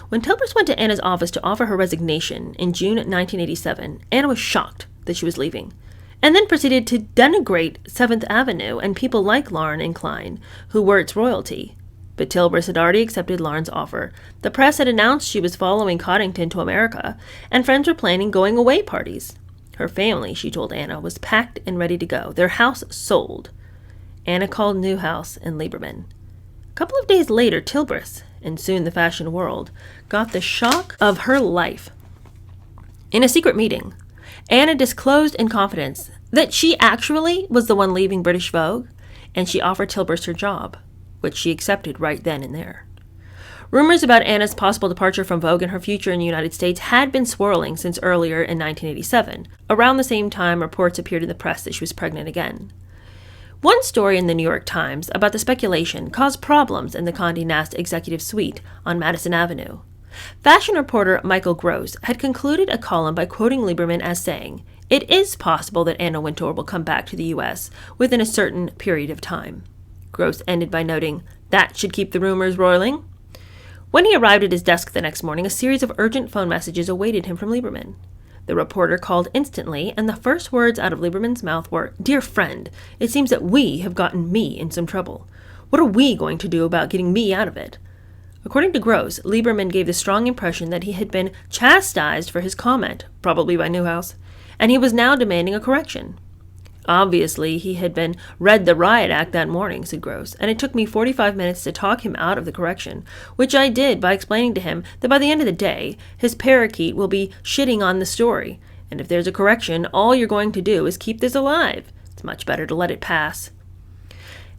When Tilbreth went to Anna's office to offer her resignation in June 1987, Anna was shocked that she was leaving, and then proceeded to denigrate 7th Avenue and people like Lauren and Klein, who were its royalty. But Tilbreth had already accepted Lauren's offer. The press had announced she was following Coddington to America, and friends were planning going-away parties. Her family, she told Anna, was packed and ready to go, their house sold. Anna called Newhouse and Lieberman. A couple of days later, Tilbreth, and soon the fashion world, got the shock of her life. In a secret meeting, Anna disclosed in confidence that she actually was the one leaving British Vogue, and she offered Tilbreth her job, which she accepted right then and there. Rumors about Anna's possible departure from Vogue and her future in the United States had been swirling since earlier in 1987. Around the same time, reports appeared in the press that she was pregnant again. One story in the New York Times about the speculation caused problems in the Condé Nast executive suite on Madison Avenue. Fashion reporter Michael Gross had concluded a column by quoting Lieberman as saying, "It is possible that Anna Wintour will come back to the U.S. within a certain period of time." Gross ended by noting, "That should keep the rumors roiling." When he arrived at his desk the next morning, a series of urgent phone messages awaited him from Lieberman. The reporter called instantly, and the first words out of Lieberman's mouth were, "Dear friend, it seems that we have gotten me in some trouble. What are we going to do about getting me out of it?" According to Gross, Lieberman gave the strong impression that he had been chastised for his comment, probably by Newhouse, and he was now demanding a correction. "Obviously, he had been read the riot act that morning," said Gross, "and it took me 45 minutes to talk him out of the correction, which I did by explaining to him that by the end of the day, his parakeet will be shitting on the story, and if there's a correction, all you're going to do is keep this alive. It's much better to let it pass."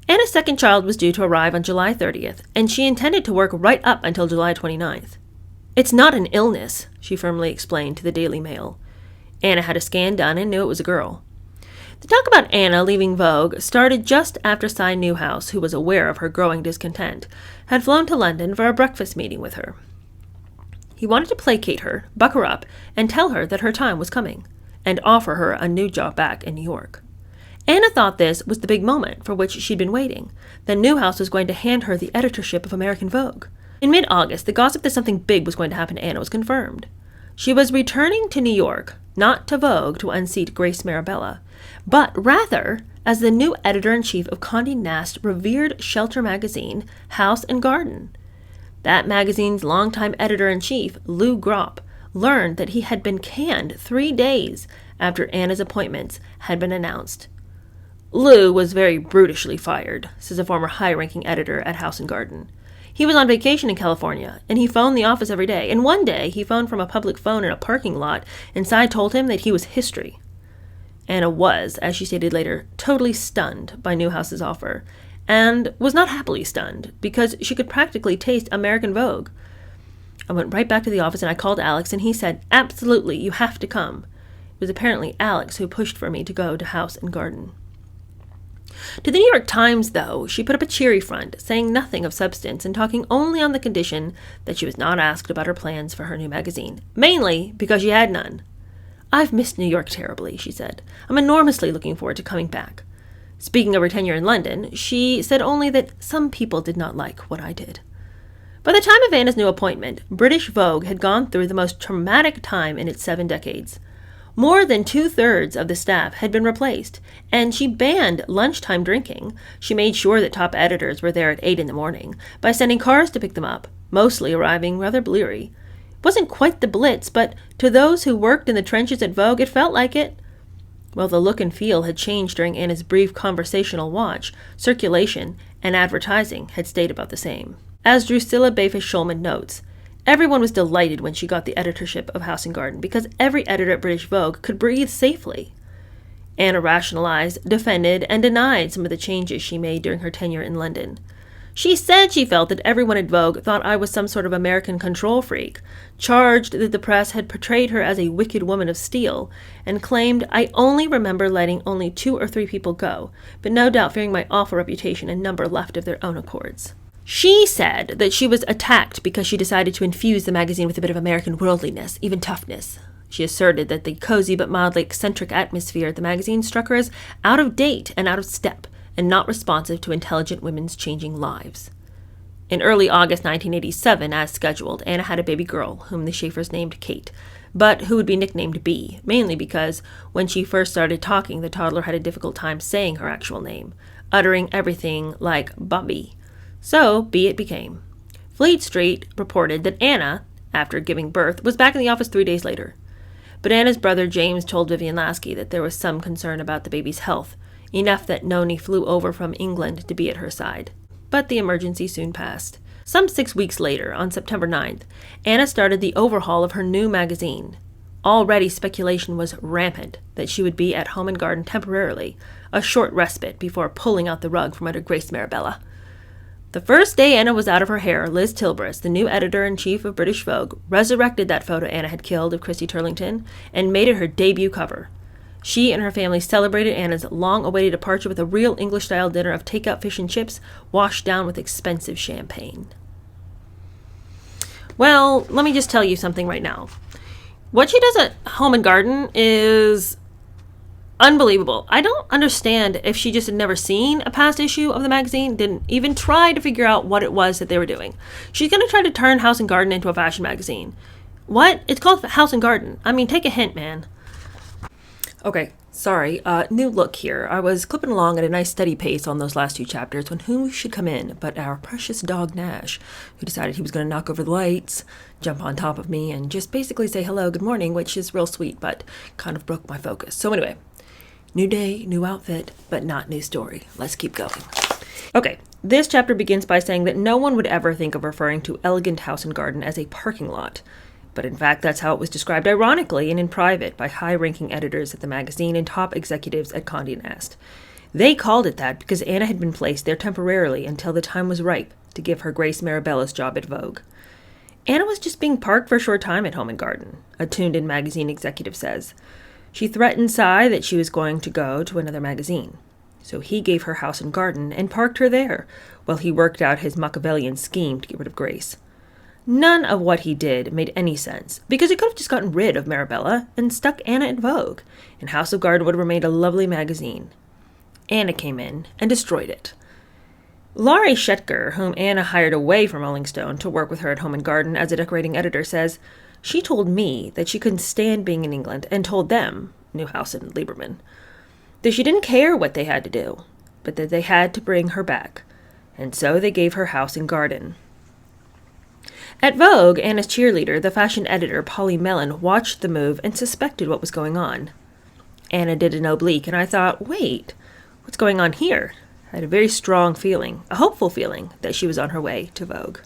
Anna's second child was due to arrive on July 30th, and she intended to work right up until July 29th. "It's not an illness," she firmly explained to the Daily Mail. Anna had a scan done and knew it was a girl. The talk about Anna leaving Vogue started just after Cy Newhouse, who was aware of her growing discontent, had flown to London for a breakfast meeting with her. He wanted to placate her, buck her up, and tell her that her time was coming, and offer her a new job back in New York. Anna thought this was the big moment for which she'd been waiting, that Newhouse was going to hand her the editorship of American Vogue. In mid-August, the gossip that something big was going to happen to Anna was confirmed. She was returning to New York, not to Vogue to unseat Grace Marabella, but rather as the new editor-in-chief of Condé Nast's revered shelter magazine, House and Garden. That magazine's longtime editor-in-chief, Lou Gropp, learned that he had been canned 3 days after Anna's appointments had been announced. "Lou was very brutishly fired," says a former high-ranking editor at House and Garden. "He was on vacation in California, and he phoned the office every day, and one day he phoned from a public phone in a parking lot, and Cy told him that he was history." Anna was, as she stated later, totally stunned by Newhouse's offer, and was not happily stunned, because she could practically taste American Vogue. "I went right back to the office and I called Alex, and he said, 'Absolutely, you have to come.' It was apparently Alex who pushed for me to go to House and Garden." To the New York Times, though, she put up a cheery front, saying nothing of substance and talking only on the condition that she was not asked about her plans for her new magazine, mainly because she had none. "I've missed New York terribly," she said. "I'm enormously looking forward to coming back." Speaking of her tenure in London, she said only that some people did not like what I did. By the time of Anna's new appointment, British Vogue had gone through the most traumatic time in its 7 decades. More than 2/3 of the staff had been replaced, and she banned lunchtime drinking. She made sure that top editors were there at 8 in the morning by sending cars to pick them up, mostly arriving rather bleary. It wasn't quite the Blitz, but to those who worked in the trenches at Vogue, it felt like it. While the look and feel had changed during Anna's brief conversational watch, circulation and advertising had stayed about the same. As Drusilla Bayfish-Schulman notes, everyone was delighted when she got the editorship of House and Garden because every editor at British Vogue could breathe safely. Anna rationalized, defended, and denied some of the changes she made during her tenure in London. She said she felt that everyone at Vogue thought I was some sort of American control freak, charged that the press had portrayed her as a wicked woman of steel, and claimed I only remember letting only 2 or 3 people go, but no doubt fearing my awful reputation and number left of their own accords. She said that she was attacked because she decided to infuse the magazine with a bit of American worldliness, even toughness. She asserted that the cozy but mildly eccentric atmosphere at the magazine struck her as out of date and out of step, and not responsive to intelligent women's changing lives. In early August 1987, as scheduled, Anna had a baby girl, whom the Schaeffers named Kate, but who would be nicknamed Bee, mainly because when she first started talking, the toddler had a difficult time saying her actual name, uttering everything like Bobby. So, Bee it became. Fleet Street reported that Anna, after giving birth, was back in the office 3 days later. But Anna's brother James told Vivian Lasky that there was some concern about the baby's health, enough that Noni flew over from England to be at her side. But the emergency soon passed. Some 6 weeks later, on September 9th, Anna started the overhaul of her new magazine. Already speculation was rampant that she would be at Home and Garden temporarily, a short respite before pulling out the rug from under Grace Marabella. The first day Anna was out of her hair, Liz Tilbrus, the new editor-in-chief of British Vogue, resurrected that photo Anna had killed of Christy Turlington and made it her debut cover. She and her family celebrated Anna's long-awaited departure with a real English-style dinner of takeout fish and chips washed down with expensive champagne. Well, let me just tell you something right now. What she does at Home and Garden is unbelievable. I don't understand if she just had never seen a past issue of the magazine, didn't even try to figure out what it was that they were doing. She's going to try to turn House and Garden into a fashion magazine. What? It's called House and Garden. I mean, take a hint, man. Okay, sorry. New look here. I was clipping along at a nice steady pace on those last 2 chapters when who should come in but our precious dog Nash, who decided he was going to knock over the lights, jump on top of me, and just basically say hello, good morning, which is real sweet, but kind of broke my focus. So anyway, new day, new outfit, but not new story. Let's keep going. Okay, this chapter begins by saying that no one would ever think of referring to Elegant House and Garden as a parking lot. But in fact, that's how it was described ironically and in private by high-ranking editors at the magazine and top executives at Condé Nast. They called it that because Anna had been placed there temporarily until the time was ripe to give her Grace Marabella's job at Vogue. Anna was just being parked for a short time at Home and Garden, a tuned-in magazine executive says. She threatened Cy that she was going to go to another magazine. So he gave her House and Garden and parked her there while he worked out his Machiavellian scheme to get rid of Grace. None of what he did made any sense, because he could have just gotten rid of Marabella and stuck Anna in Vogue, and House of Garden would have remained a lovely magazine. Anna came in and destroyed it. Laurie Shetker, whom Anna hired away from Rolling Stone to work with her at Home and Garden as a decorating editor, says, "She told me that she couldn't stand being in England and told them, Newhouse and Lieberman, that she didn't care what they had to do, but that they had to bring her back, and so they gave her House and Garden." At Vogue, Anna's cheerleader, the fashion editor Polly Mellon, watched the move and suspected what was going on. Anna did an oblique, and I thought, wait, what's going on here? I had a very strong feeling, a hopeful feeling, that she was on her way to Vogue.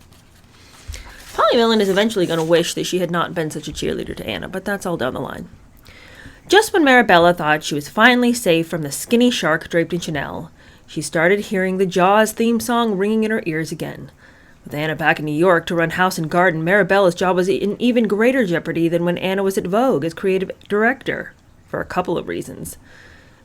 Polly Mellon is eventually going to wish that she had not been such a cheerleader to Anna, but that's all down the line. Just when Marabella thought she was finally safe from the skinny shark draped in Chanel, she started hearing the Jaws theme song ringing in her ears again. With Anna back in New York to run House and Garden, Marabella's job was in even greater jeopardy than when Anna was at Vogue as creative director, for a couple of reasons.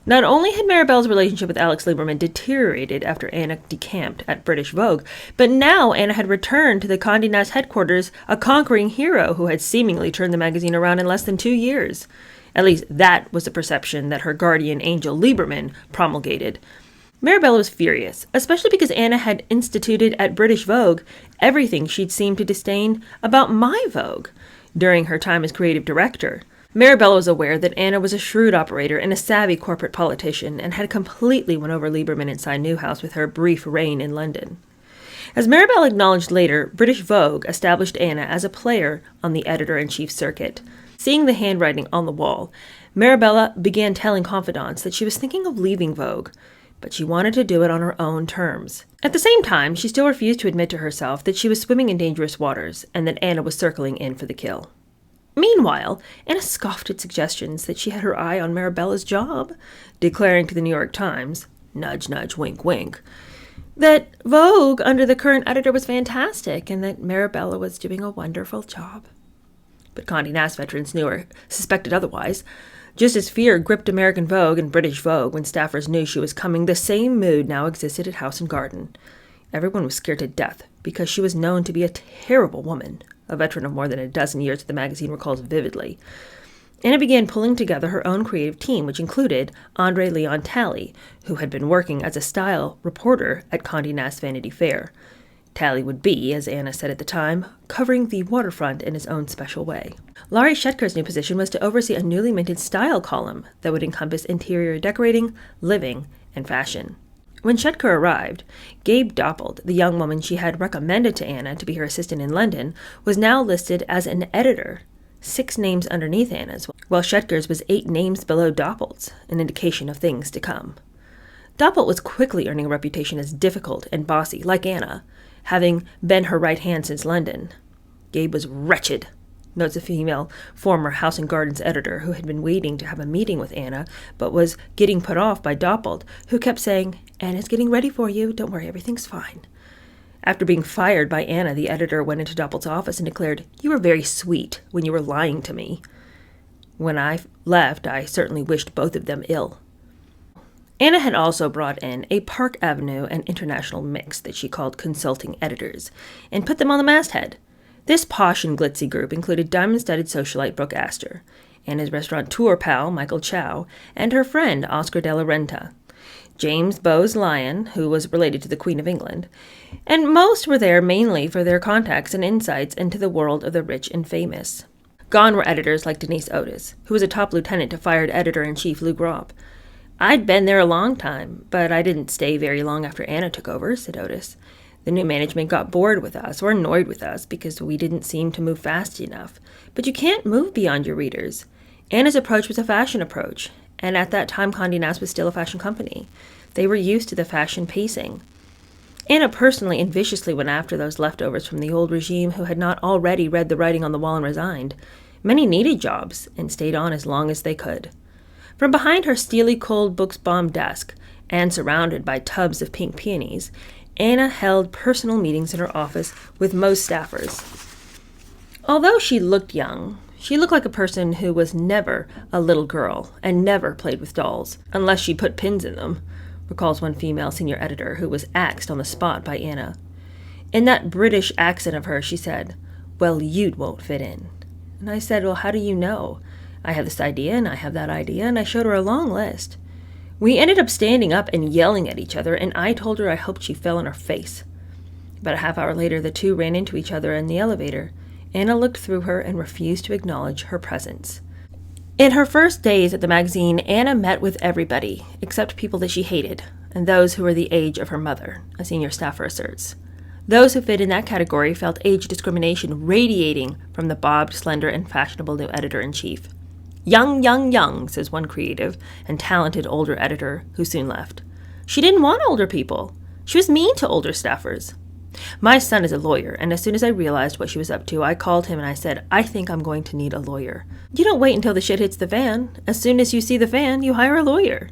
Not only had Marabella's relationship with Alex Lieberman deteriorated after Anna decamped at British Vogue, but now Anna had returned to the Condé Nast headquarters a conquering hero who had seemingly turned the magazine around in less than 2 years. At least that was the perception that her guardian angel Lieberman promulgated. Marabella was furious, especially because Anna had instituted at British Vogue everything she'd seemed to disdain about my Vogue during her time as creative director. Marabella was aware that Anna was a shrewd operator and a savvy corporate politician and had completely won over Lieberman inside Newhouse with her brief reign in London. As Marabella acknowledged later, British Vogue established Anna as a player on the editor-in-chief circuit. Seeing the handwriting on the wall, Marabella began telling confidants that she was thinking of leaving Vogue, but she wanted to do it on her own terms. At the same time, she still refused to admit to herself that she was swimming in dangerous waters and that Anna was circling in for the kill. Meanwhile, Anna scoffed at suggestions that she had her eye on Marabella's job, declaring to the New York Times, nudge, nudge, wink, wink, that Vogue under the current editor was fantastic and that Marabella was doing a wonderful job. But Condé Nast veterans knew or suspected otherwise. Just as fear gripped American Vogue and British Vogue when staffers knew she was coming, the same mood now existed at House and Garden. Everyone was scared to death because she was known to be a terrible woman. A veteran of more than a dozen years at the magazine recalls vividly. Anna began pulling together her own creative team, which included Andre Leon Talley, who had been working as a style reporter at Condé Nast Vanity Fair. Talley would be, as Anna said at the time, covering the waterfront in his own special way. Laurie Shetker's new position was to oversee a newly minted style column that would encompass interior decorating, living, and fashion. When Shetker arrived, Gabe Doppold, the young woman she had recommended to Anna to be her assistant in London, was now listed as an editor, 6 names underneath Anna's, while Shetker's was 8 names below Doppold's, an indication of things to come. Doppold was quickly earning a reputation as difficult and bossy, like Anna, having been her right hand since London. Gabe was wretched, notes a female former House and Gardens editor who had been waiting to have a meeting with Anna, but was getting put off by Doppold, who kept saying, "Anna's getting ready for you. Don't worry, everything's fine." After being fired by Anna, the editor went into Doppold's office and declared, "You were very sweet when you were lying to me. When I left, I certainly wished both of them ill." Anna had also brought in a Park Avenue and International mix that she called consulting editors, and put them on the masthead. This posh and glitzy group included diamond-studded socialite Brooke Astor, Anna's restaurateur pal Michael Chow, and her friend Oscar de la Renta, James Bowes Lyon, who was related to the Queen of England, and most were there mainly for their contacts and insights into the world of the rich and famous. Gone were editors like Denise Otis, who was a top lieutenant to fired editor-in-chief Lou Gropp. "I'd been there a long time, but I didn't stay very long after Anna took over," said Otis. "The new management got bored with us or annoyed with us because we didn't seem to move fast enough. But you can't move beyond your readers. Anna's approach was a fashion approach, and at that time Condé Nast was still a fashion company. They were used to the fashion pacing. Anna personally and viciously went after those leftovers from the old regime who had not already read the writing on the wall and resigned. Many needed jobs and stayed on as long as they could." From behind her steely cold books-bombed desk, and surrounded by tubs of pink peonies, Anna held personal meetings in her office with most staffers. Although she looked young, she looked like a person who was never a little girl and never played with dolls, unless she put pins in them, recalls one female senior editor who was axed on the spot by Anna. In that British accent of hers, she said, "Well, you won't fit in." And I said, "Well, how do you know? I have this idea and I have that idea," and I showed her a long list. We ended up standing up and yelling at each other, and I told her I hoped she fell on her face. About a half hour later, the two ran into each other in the elevator. Anna looked through her and refused to acknowledge her presence. In her first days at the magazine, Anna met with everybody, except people that she hated, and those who were the age of her mother, a senior staffer asserts. Those who fit in that category felt age discrimination radiating from the bobbed, slender, and fashionable new editor-in-chief. "Young, young, young," says one creative and talented older editor who soon left. "She didn't want older people. She was mean to older staffers." My son is a lawyer, and as soon as I realized what she was up to, I called him and I said, "I think I'm going to need a lawyer." "You don't wait until the shit hits the fan. As soon as you see the fan, you hire a lawyer."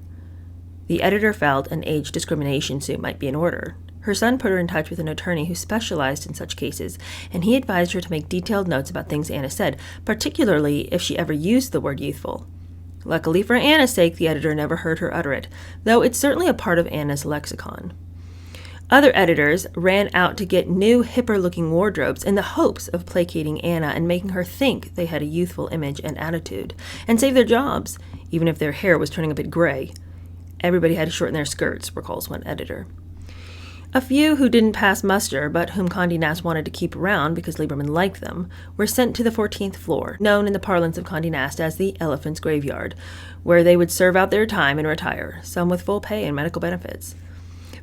The editor felt an age discrimination suit might be in order. Her son put her in touch with an attorney who specialized in such cases, and he advised her to make detailed notes about things Anna said, particularly if she ever used the word youthful. Luckily for Anna's sake, the editor never heard her utter it, though it's certainly a part of Anna's lexicon. Other editors ran out to get new, hipper-looking wardrobes in the hopes of placating Anna and making her think they had a youthful image and attitude, and save their jobs, even if their hair was turning a bit gray. "Everybody had to shorten their skirts," recalls one editor. A few who didn't pass muster, but whom Condé Nast wanted to keep around because Lieberman liked them, were sent to the 14th floor, known in the parlance of Condé Nast as the Elephant's Graveyard, where they would serve out their time and retire, some with full pay and medical benefits.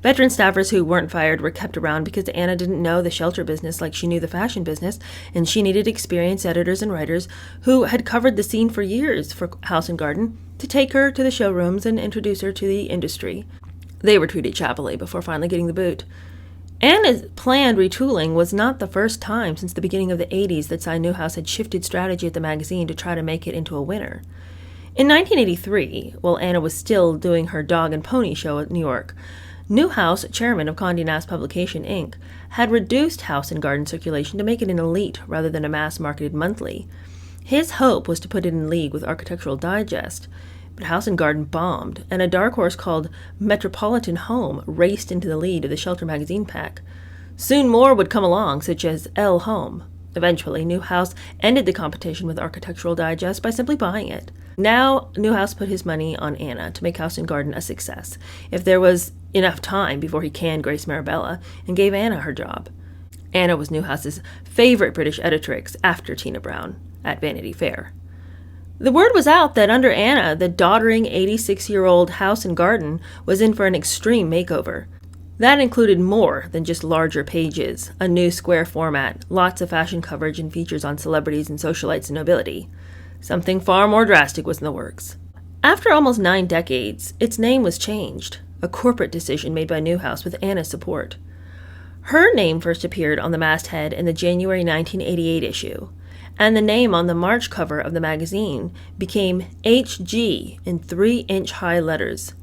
Veteran staffers who weren't fired were kept around because Anna didn't know the shelter business like she knew the fashion business, and she needed experienced editors and writers who had covered the scene for years for House and Garden to take her to the showrooms and introduce her to the industry. They were treated shabbily before finally getting the boot. Anna's planned retooling was not the first time since the beginning of the 80s that Cy Newhouse had shifted strategy at the magazine to try to make it into a winner. In 1983, while Anna was still doing her dog and pony show at New York, Newhouse, chairman of Condé Nast Publication, Inc., had reduced House and Garden circulation to make it an elite rather than a mass-marketed monthly. His hope was to put it in league with Architectural Digest, but House and Garden bombed, and a dark horse called Metropolitan Home raced into the lead of the Shelter magazine pack. Soon more would come along, such as Elle Home. Eventually, Newhouse ended the competition with Architectural Digest by simply buying it. Now, Newhouse put his money on Anna to make House and Garden a success, if there was enough time before he canned Grace Marabella, and gave Anna her job. Anna was Newhouse's favorite British editrix after Tina Brown at Vanity Fair. The word was out that under Anna, the doddering 86-year-old House and Garden was in for an extreme makeover. That included more than just larger pages, a new square format, lots of fashion coverage and features on celebrities and socialites and nobility. Something far more drastic was in the works. After almost 9 decades, its name was changed, a corporate decision made by Newhouse with Anna's support. Her name first appeared on the masthead in the January 1988 issue, and the name on the March cover of the magazine became HG in 3-inch high letters.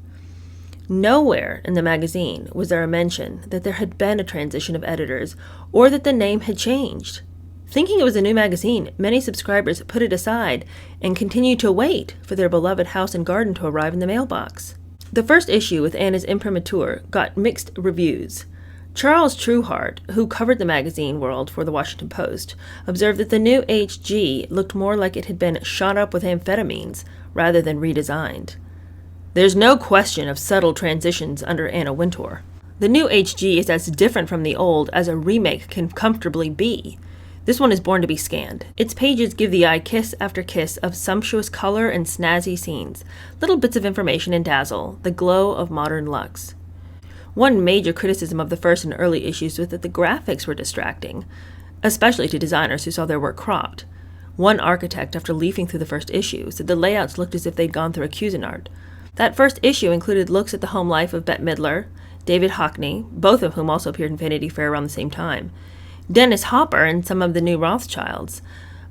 Nowhere in the magazine was there a mention that there had been a transition of editors or that the name had changed. Thinking it was a new magazine, many subscribers put it aside and continued to wait for their beloved House and Garden to arrive in the mailbox. The first issue with Anna's imprimatur got mixed reviews. Charles Trueheart, who covered the magazine world for the Washington Post, observed that the new HG looked more like it had been shot up with amphetamines rather than redesigned. There's no question of subtle transitions under Anna Wintour. The new HG is as different from the old as a remake can comfortably be. This one is born to be scanned. Its pages give the eye kiss after kiss of sumptuous color and snazzy scenes, little bits of information and dazzle, the glow of modern luxe. One major criticism of the first and early issues was that the graphics were distracting, especially to designers who saw their work cropped. One architect, after leafing through the first issue, said the layouts looked as if they'd gone through a Cuisinart. That first issue included looks at the home life of Bette Midler, David Hockney, both of whom also appeared in Vanity Fair around the same time, Dennis Hopper, and some of the new Rothschilds.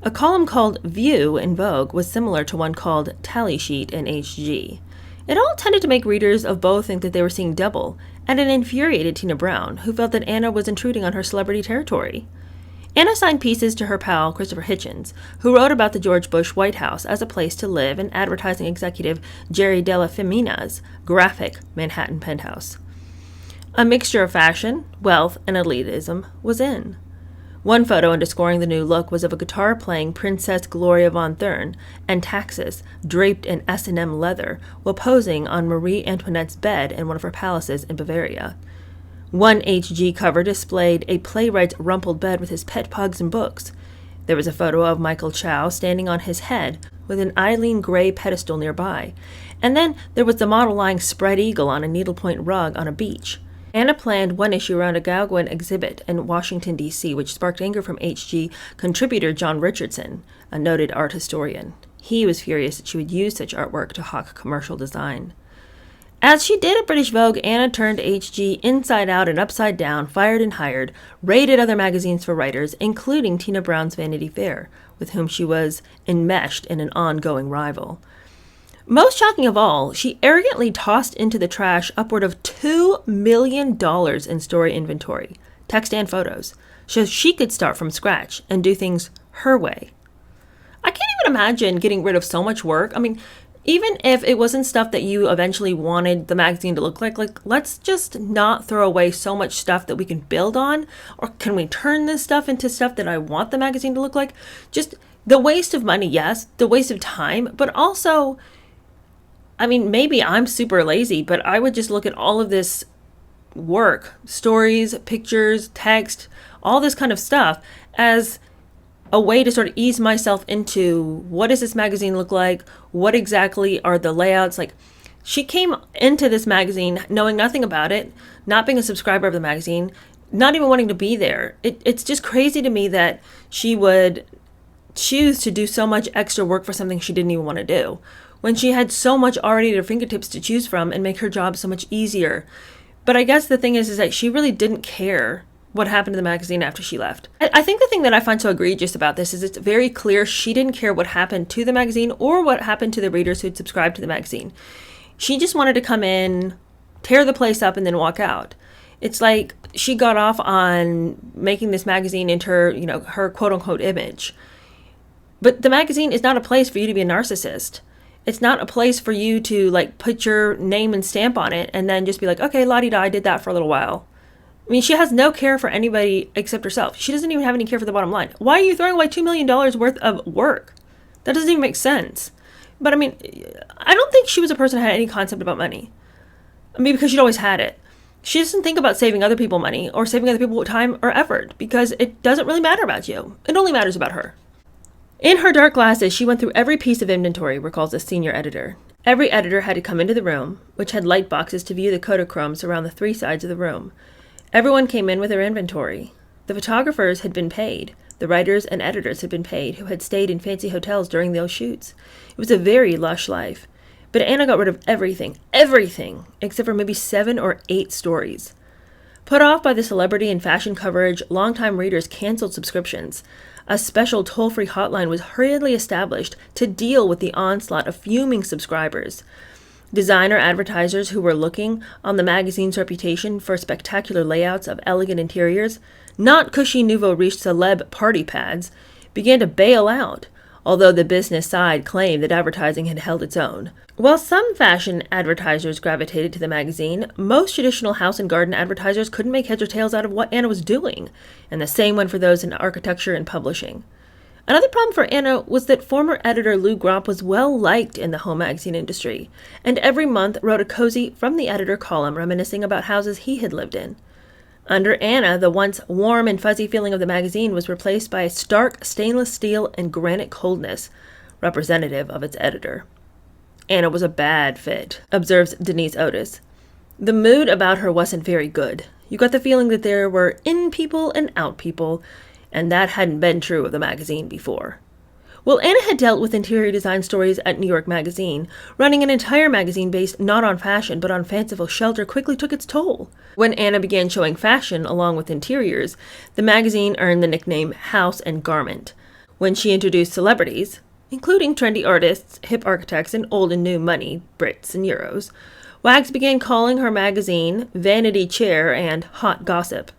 A column called View in Vogue was similar to one called Tally Sheet in HG. It all tended to make readers of both think that they were seeing double, and it infuriated Tina Brown, who felt that Anna was intruding on her celebrity territory. Anna signed pieces to her pal Christopher Hitchens, who wrote about the George Bush White House as a place to live, and advertising executive Jerry Della Femina's graphic Manhattan penthouse. A mixture of fashion, wealth, and elitism was in. One photo underscoring the new look was of a guitar-playing Princess Gloria von Thurn and Taxis draped in S&M leather while posing on Marie Antoinette's bed in one of her palaces in Bavaria. One HG cover displayed a playwright's rumpled bed with his pet pugs and books. There was a photo of Michael Chow standing on his head with an Eileen Gray pedestal nearby. And then there was the model lying spread eagle on a needlepoint rug on a beach. Anna planned one issue around a Gauguin exhibit in Washington, D.C., which sparked anger from HG contributor John Richardson, a noted art historian. He was furious that she would use such artwork to hawk commercial design. As she did at British Vogue, Anna turned HG inside out and upside down, fired and hired, raided other magazines for writers, including Tina Brown's Vanity Fair, with whom she was enmeshed in an ongoing rival. Most shocking of all, she arrogantly tossed into the trash upward of $2 million in story inventory, text and photos, so she could start from scratch and do things her way. I can't even imagine getting rid of so much work. I mean, even if it wasn't stuff that you eventually wanted the magazine to look like, let's just not throw away so much stuff that we can build on. Or can we turn this stuff into stuff that I want the magazine to look like? Just the waste of money, yes, the waste of time, but also, I mean, maybe I'm super lazy, but I would just look at all of this work, stories, pictures, text, all this kind of stuff as a way to sort of ease myself into what does this magazine look like? What exactly are the layouts? Like, she came into this magazine knowing nothing about it, not being a subscriber of the magazine, not even wanting to be there. It's just crazy to me that she would choose to do so much extra work for something she didn't even want to do, when she had so much already at her fingertips to choose from and make her job so much easier. But I guess the thing is that she really didn't care what happened to the magazine after she left. I think the thing that I find so egregious about this is it's very clear she didn't care what happened to the magazine or what happened to the readers who'd subscribed to the magazine. She just wanted to come in, tear the place up, and then walk out. It's like she got off on making this magazine into her, her quote-unquote image. But the magazine is not a place for you to be a narcissist. It's not a place for you to put your name and stamp on it and then just be like, okay, la-di-da, I did that for a little while. I mean, she has no care for anybody except herself. She doesn't even have any care for the bottom line. Why are you throwing away $2 million worth of work? That doesn't even make sense. But I mean, I don't think she was a person who had any concept about money. I mean, because she'd always had it. She doesn't think about saving other people money or saving other people time or effort because it doesn't really matter about you. It only matters about her. In her dark glasses, she went through every piece of inventory, recalls the senior editor. Every editor had to come into the room, which had light boxes to view the Kodachromes around the three sides of the room. Everyone came in with their inventory. The photographers had been paid. The writers and editors had been paid, who had stayed in fancy hotels during those shoots. It was a very lush life. But Anna got rid of everything, except for maybe 7 or 8 stories. Put off by the celebrity and fashion coverage, longtime readers canceled subscriptions. A special toll-free hotline was hurriedly established to deal with the onslaught of fuming subscribers. Designer advertisers who were looking on the magazine's reputation for spectacular layouts of elegant interiors, not cushy nouveau riche celeb party pads, began to bail out, although the business side claimed that advertising had held its own. While some fashion advertisers gravitated to the magazine, most traditional house and garden advertisers couldn't make heads or tails out of what Anna was doing, and the same went for those in architecture and publishing. Another problem for Anna was that former editor Lou Gromp was well liked in the home magazine industry, and every month wrote a cozy From the Editor column reminiscing about houses he had lived in. Under Anna, the once warm and fuzzy feeling of the magazine was replaced by a stark stainless steel and granite coldness, representative of its editor. Anna was a bad fit, observes Denise Otis. The mood about her wasn't very good. You got the feeling that there were in people and out people, and that hadn't been true of the magazine before. Well, Anna had dealt with interior design stories at New York Magazine. Running an entire magazine based not on fashion but on fanciful shelter quickly took its toll. When Anna began showing fashion along with interiors, the magazine earned the nickname House and Garment. When she introduced celebrities, including trendy artists, hip architects, and old and new money, Brits and Euros, Wags began calling her magazine Vanity Chair and Hot Gossip.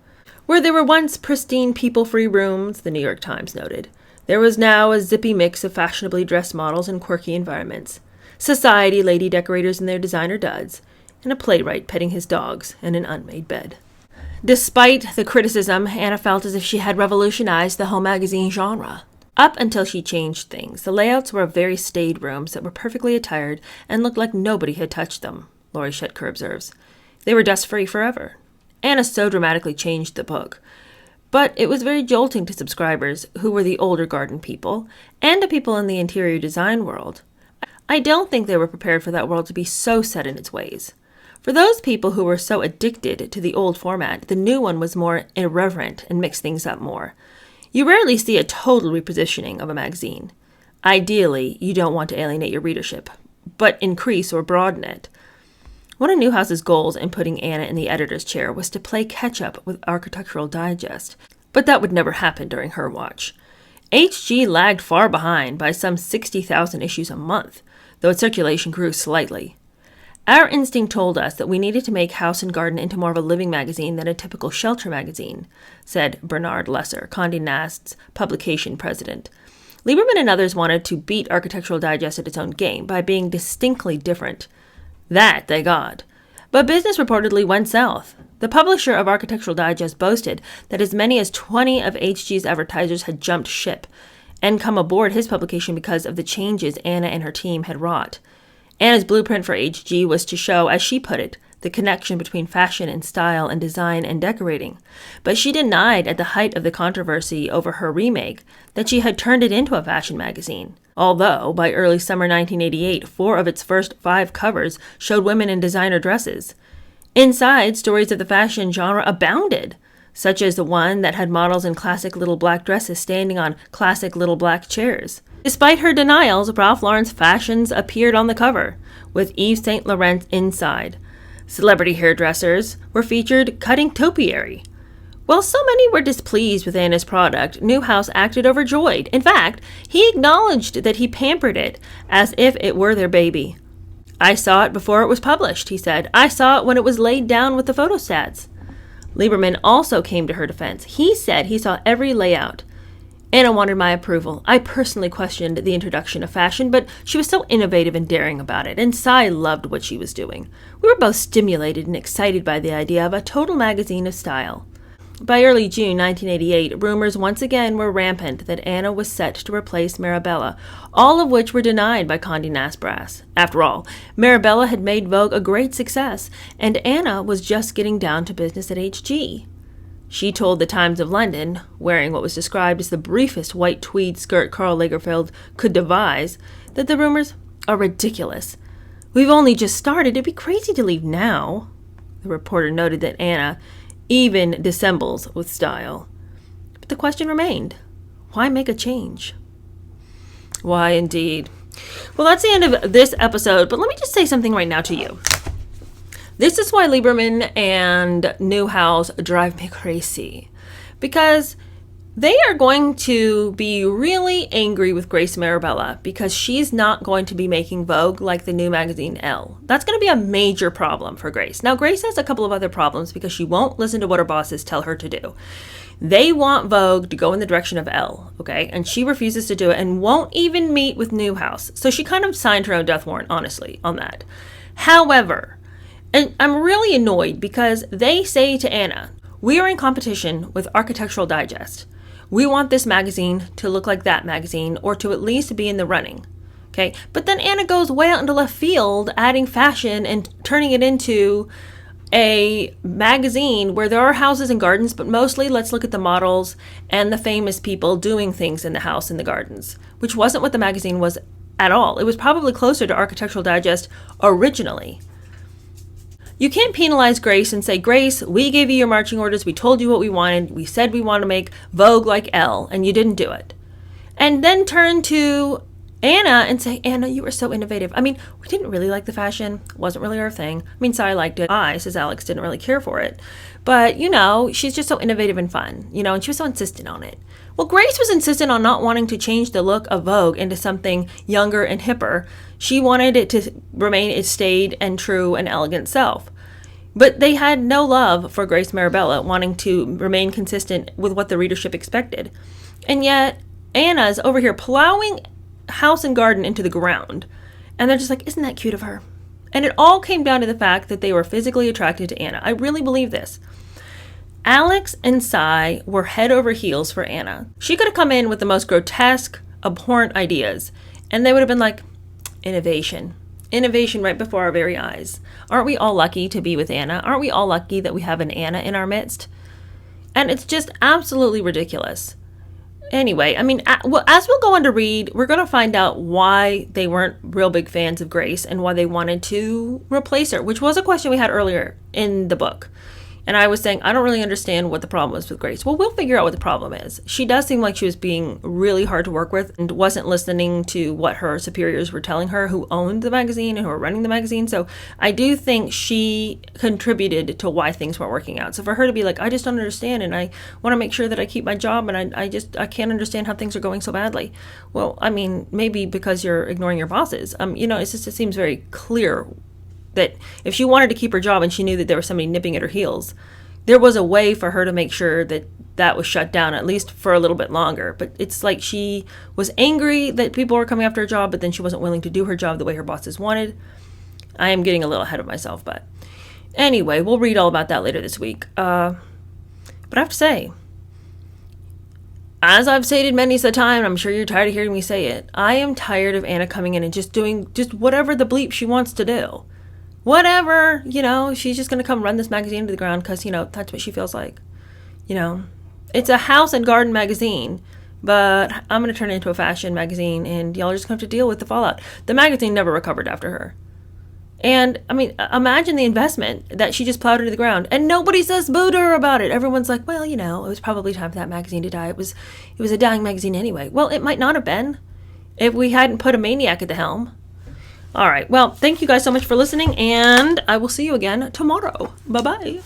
Where there were once pristine people-free rooms, the New York Times noted, there was now a zippy mix of fashionably dressed models in quirky environments, society lady decorators in their designer duds, and a playwright petting his dogs in an unmade bed. Despite the criticism, Anna felt as if she had revolutionized the home magazine genre. Up until she changed things, the layouts were of very staid rooms that were perfectly attired and looked like nobody had touched them, Laurie Shetker observes. They were dust-free forever. Anna so dramatically changed the book. But it was very jolting to subscribers, who were the older garden people, and to people in the interior design world. I don't think they were prepared for that world to be so set in its ways. For those people who were so addicted to the old format, the new one was more irreverent and mixed things up more. You rarely see a total repositioning of a magazine. Ideally, you don't want to alienate your readership, but increase or broaden it. One of Newhouse's goals in putting Anna in the editor's chair was to play catch-up with Architectural Digest, but that would never happen during her watch. HG lagged far behind by some 60,000 issues a month, though its circulation grew slightly. Our instinct told us that we needed to make House and Garden into more of a living magazine than a typical shelter magazine, said Bernard Lesser, Condé Nast's publication president. Lieberman and others wanted to beat Architectural Digest at its own game by being distinctly different. That they got. But business reportedly went south. The publisher of Architectural Digest boasted that as many as 20 of HG's advertisers had jumped ship and come aboard his publication because of the changes Anna and her team had wrought. Anna's blueprint for HG was to show, as she put it, the connection between fashion and style and design and decorating. But she denied at the height of the controversy over her remake that she had turned it into a fashion magazine. Although, by early summer 1988, 4 of its first 5 covers showed women in designer dresses. Inside, stories of the fashion genre abounded, such as the one that had models in classic little black dresses standing on classic little black chairs. Despite her denials, Ralph Lauren's fashions appeared on the cover, with Yves Saint Laurent inside. Celebrity hairdressers were featured cutting topiary. While so many were displeased with Anna's product, Newhouse acted overjoyed. In fact, he acknowledged that he pampered it as if it were their baby. I saw it before it was published, he said. I saw it when it was laid down with the photostats. Lieberman also came to her defense. He said he saw every layout. Anna wanted my approval. I personally questioned the introduction of fashion, but she was so innovative and daring about it, and Cy loved what she was doing. We were both stimulated and excited by the idea of a total magazine of style. By early June 1988, rumors once again were rampant that Anna was set to replace Marabella, all of which were denied by Condé Nast brass. After all, Marabella had made Vogue a great success, and Anna was just getting down to business at HG. She told the Times of London, wearing what was described as the briefest white tweed skirt Karl Lagerfeld could devise, that the rumors are ridiculous. We've only just started. It'd be crazy to leave now. The reporter noted that Anna even dissembles with style. But the question remained, why make a change? Why indeed. Well, that's the end of this episode, but let me just say something right now to you. This is why Lieberman and Newhouse drive me crazy, because they are going to be really angry with Grace Marabella because she's not going to be making Vogue like the new magazine Elle. That's going to be a major problem for Grace. Now, Grace has a couple of other problems because she won't listen to what her bosses tell her to do. They want Vogue to go in the direction of Elle, okay? And she refuses to do it and won't even meet with Newhouse. So she kind of signed her own death warrant, honestly, on that. However, and I'm really annoyed because they say to Anna, we are in competition with Architectural Digest. We want this magazine to look like that magazine, or to at least be in the running. Okay, but then Anna goes way out into left field, adding fashion and turning it into a magazine where there are houses and gardens, but mostly let's look at the models and the famous people doing things in the house and the gardens, which wasn't what the magazine was at all. It was probably closer to Architectural Digest originally. You can't penalize Grace and say, Grace, we gave you your marching orders, we told you what we wanted, we said we want to make Vogue like Elle, and you didn't do it. And then turn to Anna and say, Anna, you were so innovative. I mean, we didn't really like the fashion. It wasn't really our thing. I mean, Sai liked it. Says Alex, didn't really care for it. But, she's just so innovative and fun, and she was so insistent on it. Well, Grace was insistent on not wanting to change the look of Vogue into something younger and hipper. She wanted it to remain its staid and true and elegant self. But they had no love for Grace Marabella wanting to remain consistent with what the readership expected. And yet, Anna's over here plowing house and garden into the ground. And they're just like, isn't that cute of her? And it all came down to the fact that they were physically attracted to Anna. I really believe this. Alex and Sai were head over heels for Anna. She could have come in with the most grotesque, abhorrent ideas, and they would have been like, innovation. Innovation right before our very eyes. Aren't we all lucky to be with Anna? Aren't we all lucky that we have an Anna in our midst? And it's just absolutely ridiculous. Anyway, I mean, as we'll go on to read, we're going to find out why they weren't real big fans of Grace and why they wanted to replace her, which was a question we had earlier in the book. And I was saying, I don't really understand what the problem was with Grace. Well, we'll figure out what the problem is. She does seem like she was being really hard to work with and wasn't listening to what her superiors were telling her, who owned the magazine and who were running the magazine. So I do think she contributed to why things weren't working out. So for her to be like, I just don't understand, and I want to make sure that I keep my job, and I can't understand how things are going so badly. Well, I mean, maybe because you're ignoring your bosses. It seems very clear that if she wanted to keep her job and she knew that there was somebody nipping at her heels, there was a way for her to make sure that that was shut down, at least for a little bit longer. But it's like she was angry that people were coming after her job, but then she wasn't willing to do her job the way her bosses wanted. I am getting a little ahead of myself, but anyway, we'll read all about that later this week. But I have to say, as I've stated many a time, I'm sure you're tired of hearing me say it, I am tired of Anna coming in and just doing just whatever the bleep she wants to do. Whatever, she's just going to come run this magazine to the ground because, that's what she feels like. It's a house and garden magazine, but I'm going to turn it into a fashion magazine, and y'all are just going to have to deal with the fallout. The magazine never recovered after her. And, I mean, imagine the investment that she just plowed into the ground, and nobody says boo to her about it. Everyone's like, well, it was probably time for that magazine to die. It was a dying magazine anyway. Well, it might not have been if we hadn't put a maniac at the helm. All right. Well, thank you guys so much for listening, and I will see you again tomorrow. Bye-bye.